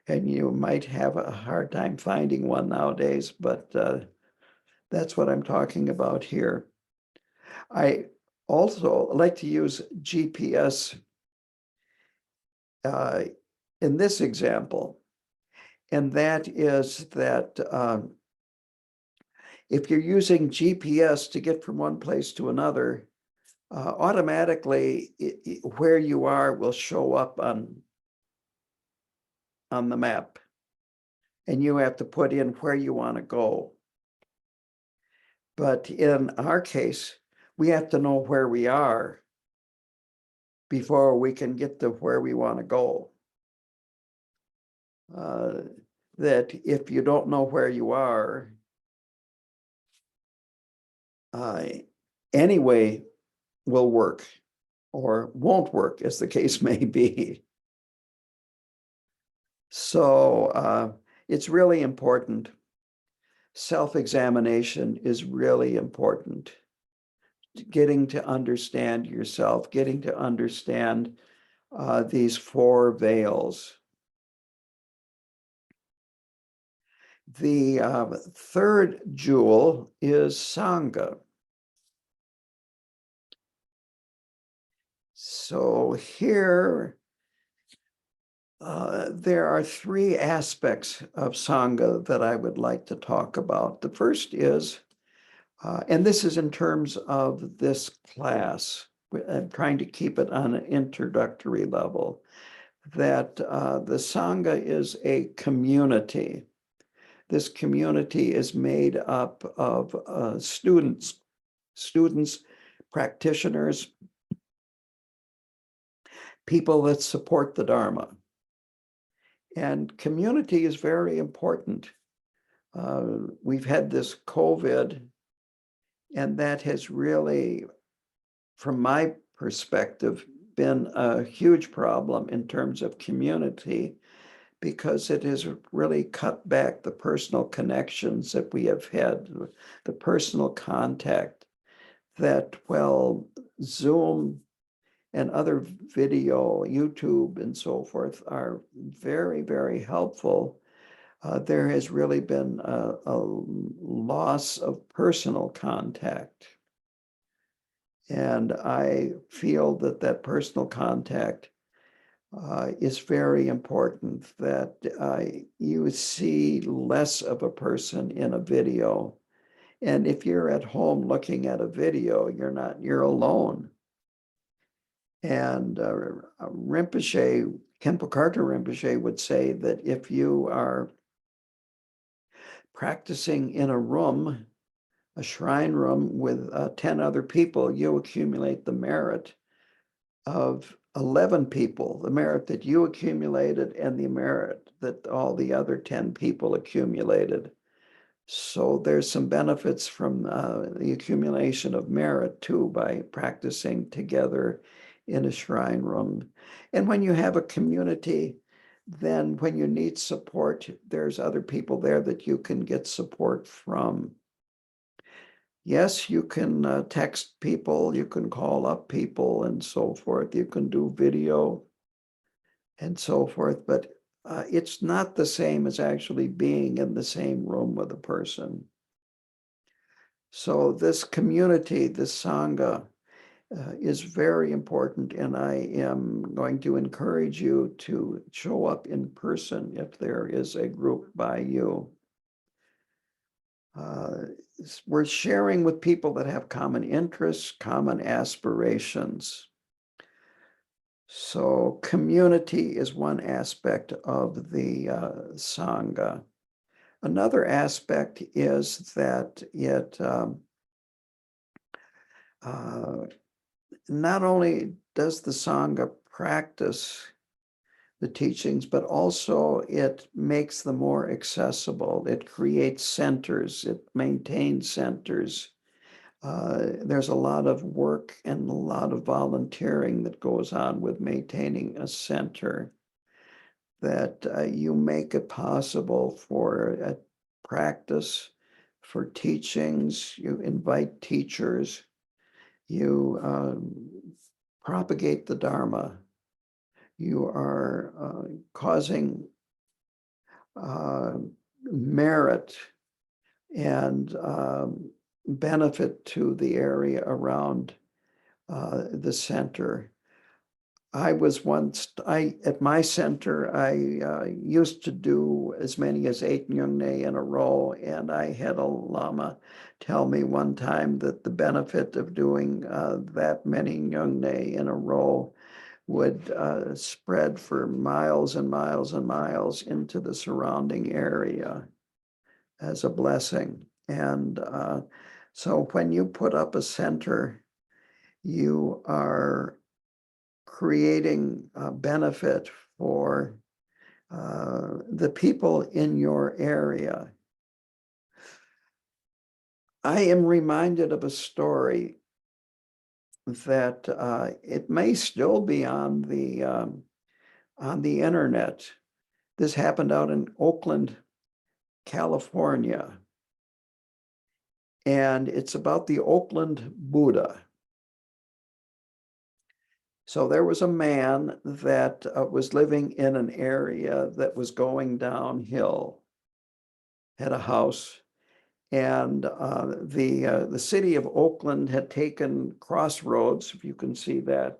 [SPEAKER 1] and you might have a hard time finding one nowadays, but that's what I'm talking about here. I also like to use GPS in this example, and that is that if you're using GPS to get from one place to another, automatically where you are will show up on the map, and you have to put in where you want to go. But in our case, we have to know where we are before we can get to where we want to go. That if you don't know where you are, any way will work or won't work, as the case may be. So it's really important. Self-examination is really important. Getting to understand yourself, getting to understand these four veils. The third jewel is Sangha. So here, there are three aspects of Sangha that I would like to talk about. The first is, and this is in terms of this class, I'm trying to keep it on an introductory level, that the Sangha is a community. This community is made up of students, practitioners, people that support the Dharma. And community is very important. We've had this COVID, and that has really, from my perspective, been a huge problem in terms of community, because it has really cut back the personal connections that we have had, the personal contact that, well, Zoom and other video, YouTube and so forth are very, very helpful. There has really been a loss of personal contact. And I feel that that personal contact is very important, that you see less of a person in a video. And if you're at home looking at a video, you're alone. And Rinpoche, Khenpo Karthar Rinpoche would say that if you are practicing in a room, a shrine room with 10 other people, you accumulate the merit of 11 people, the merit that you accumulated and the merit that all the other 10 people accumulated. So there's some benefits from the accumulation of merit too, by practicing together in a shrine room. And when you have a community, then when you need support, there's other people there that you can get support from. Yes, you can text people, you can call up people and so forth, you can do video and so forth, but it's not the same as actually being in the same room with a person. So this community, this Sangha, is very important, and I am going to encourage you to show up in person if there is a group by you. We're sharing with people that have common interests, common aspirations. So community is one aspect of the Sangha. Another aspect is that it not only does the Sangha practice the teachings, but also it makes them more accessible. It creates centers, it maintains centers. There's a lot of work and a lot of volunteering that goes on with maintaining a center, that you make it possible for practice, for teachings, you invite teachers, You propagate the Dharma. You are causing merit and benefit to the area around the center. At my center, I used to do as many as 8 Nyungne in a row, and I had a Lama tell me one time that the benefit of doing that many Nyungne in a row would spread for miles and miles and miles into the surrounding area as a blessing. And so when you put up a center, you are creating benefit for the people in your area. I am reminded of a story that it may still be on the internet. This happened out in Oakland, California, and it's about the Oakland Buddha. So there was a man that was living in an area that was going downhill, had a house, and the city of Oakland had taken crossroads, if you can see that,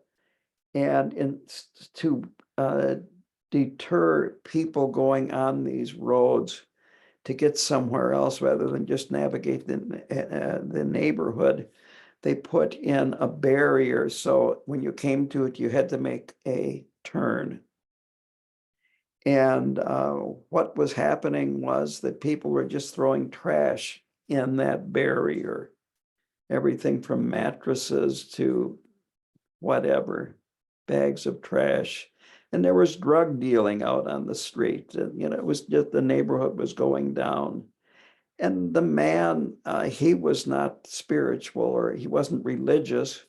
[SPEAKER 1] and to deter people going on these roads to get somewhere else rather than just navigate the neighborhood, they put in a barrier. So when you came to it, you had to make a turn. And what was happening was that people were just throwing trash in that barrier, everything from mattresses to whatever, bags of trash. And there was drug dealing out on the street. And, it was just the neighborhood was going down. And the man, he was not spiritual or he wasn't religious,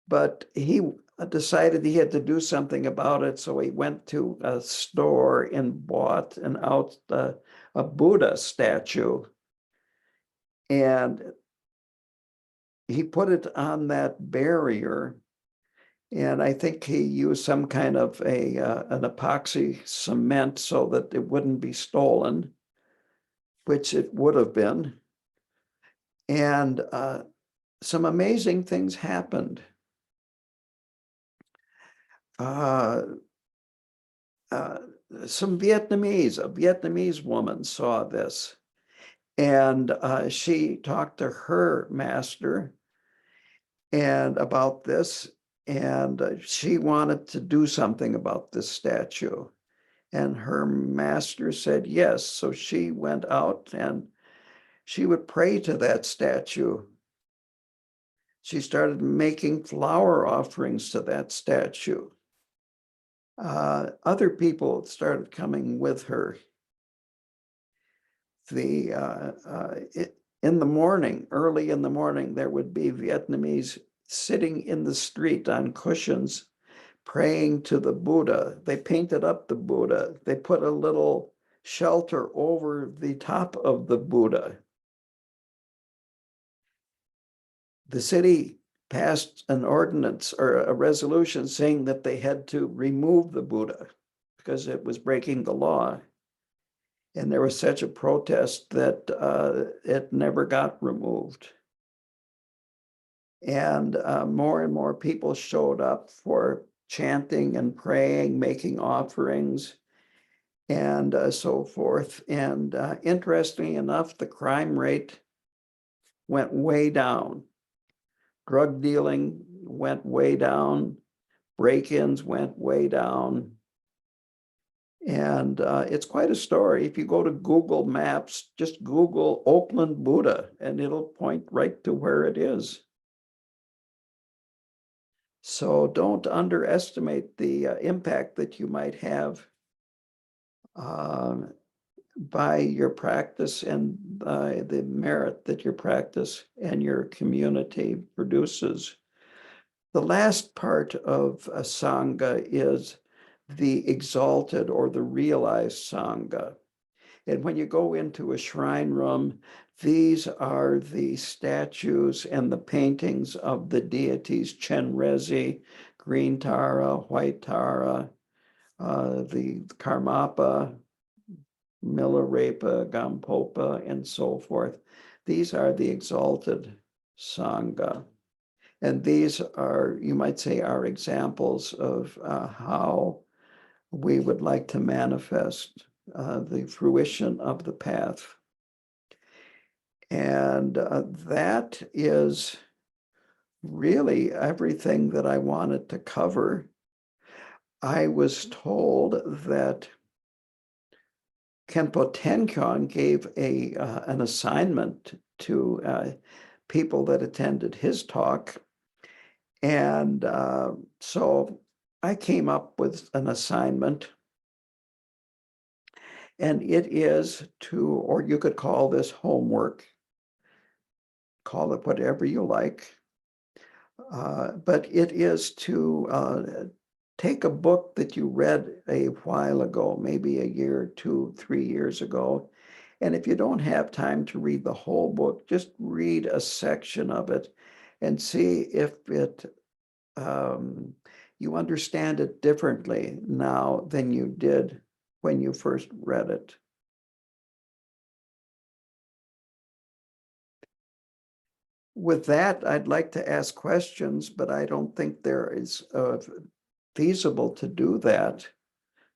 [SPEAKER 1] but he decided he had to do something about it. So he went to a store and bought a Buddha statue. And he put it on that barrier. And I think he used some kind of an epoxy cement so that it wouldn't be stolen, which it would have been. And some amazing things happened. A Vietnamese woman saw this, and she talked to her master and about this, and she wanted to do something about this statue. And her master said yes. So she went out and she would pray to that statue. She started making flower offerings to that statue. Other people started coming with her. In the morning, early in the morning, there would be Vietnamese sitting in the street on cushions praying to the Buddha. They painted up the Buddha. They put a little shelter over the top of the Buddha. The city passed an ordinance or a resolution saying that they had to remove the Buddha because it was breaking the law. And there was such a protest that it never got removed. And more people showed up for chanting and praying, making offerings, and so forth. And interestingly enough, the crime rate went way down. Drug dealing went way down. Break-ins went way down. And it's quite a story. If you go to Google Maps, just Google Oakland Buddha, and it'll point right to where it is. So don't underestimate the impact that you might have by your practice and the merit that your practice and your community produces. The last part of a Sangha is the exalted or the realized Sangha. And when you go into a shrine room, these are the statues and the paintings of the deities, Chenrezi, green Tara, white Tara, the Karmapa, Milarepa, Gampopa, and so forth. These are the exalted Sangha. And these are, you might say, are examples of how we would like to manifest the fruition of the path. And that is really everything that I wanted to cover. I was told that Khenpo Tenkyon gave an assignment to people that attended his talk. And so I came up with an assignment, and it is to, or you could call this homework, call it whatever you like, but it is to take a book that you read a while ago, maybe a year, 2, 3 years ago, and if you don't have time to read the whole book, just read a section of it and see if it you understand it differently now than you did when you first read it. With that, I'd like to ask questions, but I don't think there is feasible to do that.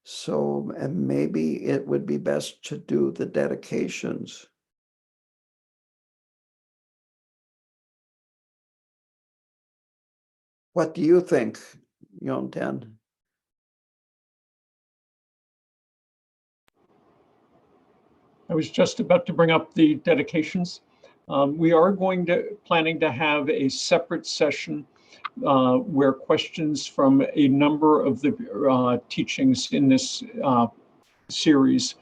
[SPEAKER 1] So and maybe it would be best to do the dedications. What do you think, Yonten?
[SPEAKER 2] I was just about to bring up the dedications. We are planning to have a separate session where questions from a number of the teachings in this series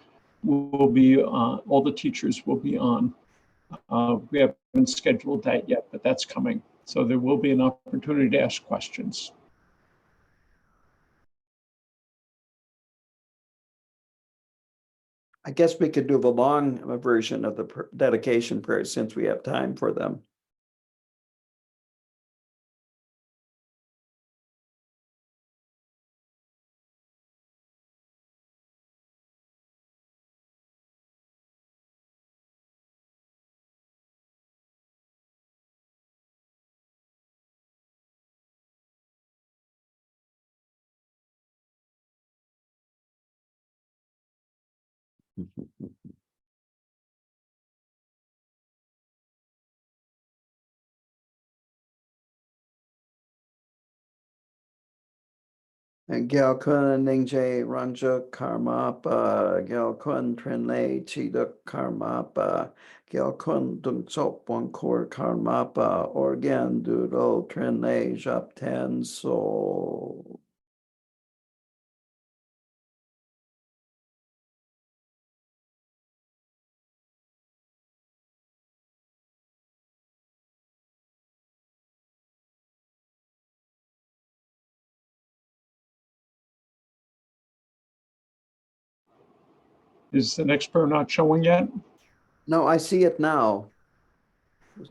[SPEAKER 2] will be, all the teachers will be on. We haven't scheduled that yet, but that's coming. So there will be an opportunity to ask questions.
[SPEAKER 1] I guess we could do the long version of the dedication prayers since we have time for them. And Gyal Kun Ningje Rangja Karmapa, Gyal Kun Trenle Chiduk Karmapa, Gyal Kun Dung Sop Wankor Karmapa, Organ Dudo Trenle Japten So.
[SPEAKER 2] Is the next prayer not showing yet?
[SPEAKER 1] No, I see it now.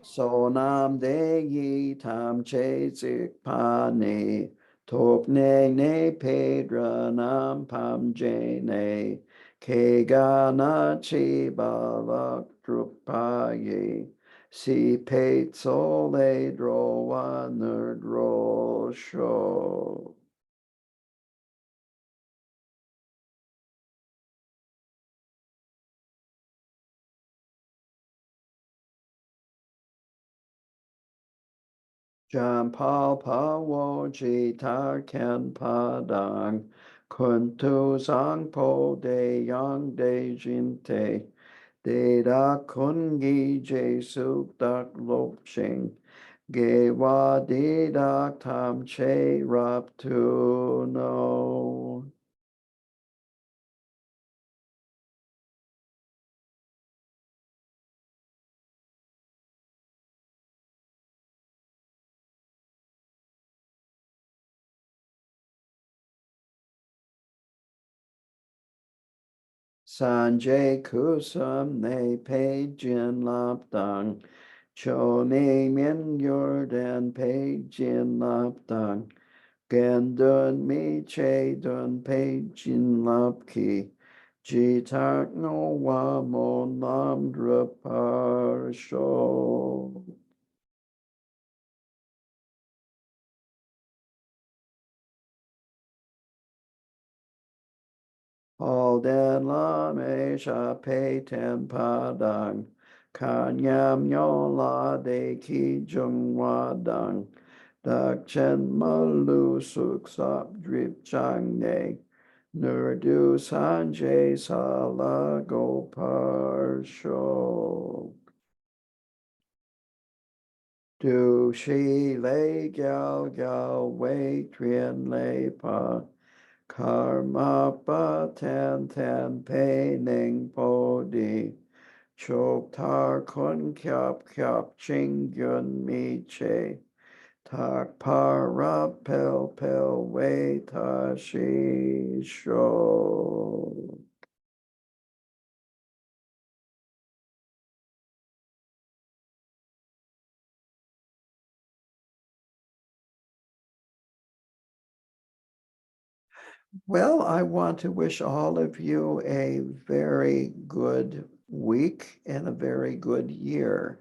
[SPEAKER 1] So nam de yi tam che zik pa ne, top ne pedra nam pam je ne, ke ga na chi ba lak drup pa ye, si pe so le dro wa ner dro sho. Jam pa pa wo ji tar ken pa dang, kun tu sang po de yang de jin te, de da kun gi je su dak lop ching, ge wa de dak tam che rap tu no. Sanjay kusum ne pei jin lap dang. Cho ne min yordan pei jin lap dang. Gan dun mi che dun pei jin lap ki. Ji tak no wa mo nam drapar sho. All den la me sha pe ten pa dang. Kan yam yo la de ki jung wa dang. Dak chen ma lu suk sap drip chang ne. Nur du sanjay sa la go par sho. Du shi le gal gal wei trien le pa. Karma pa ten ten pe ning po di. Chok tar kun kyap kyap ching yun mi che. Tak para pel pel wei ta shi sho. Well, I want to wish all of you a very good week and a very good year.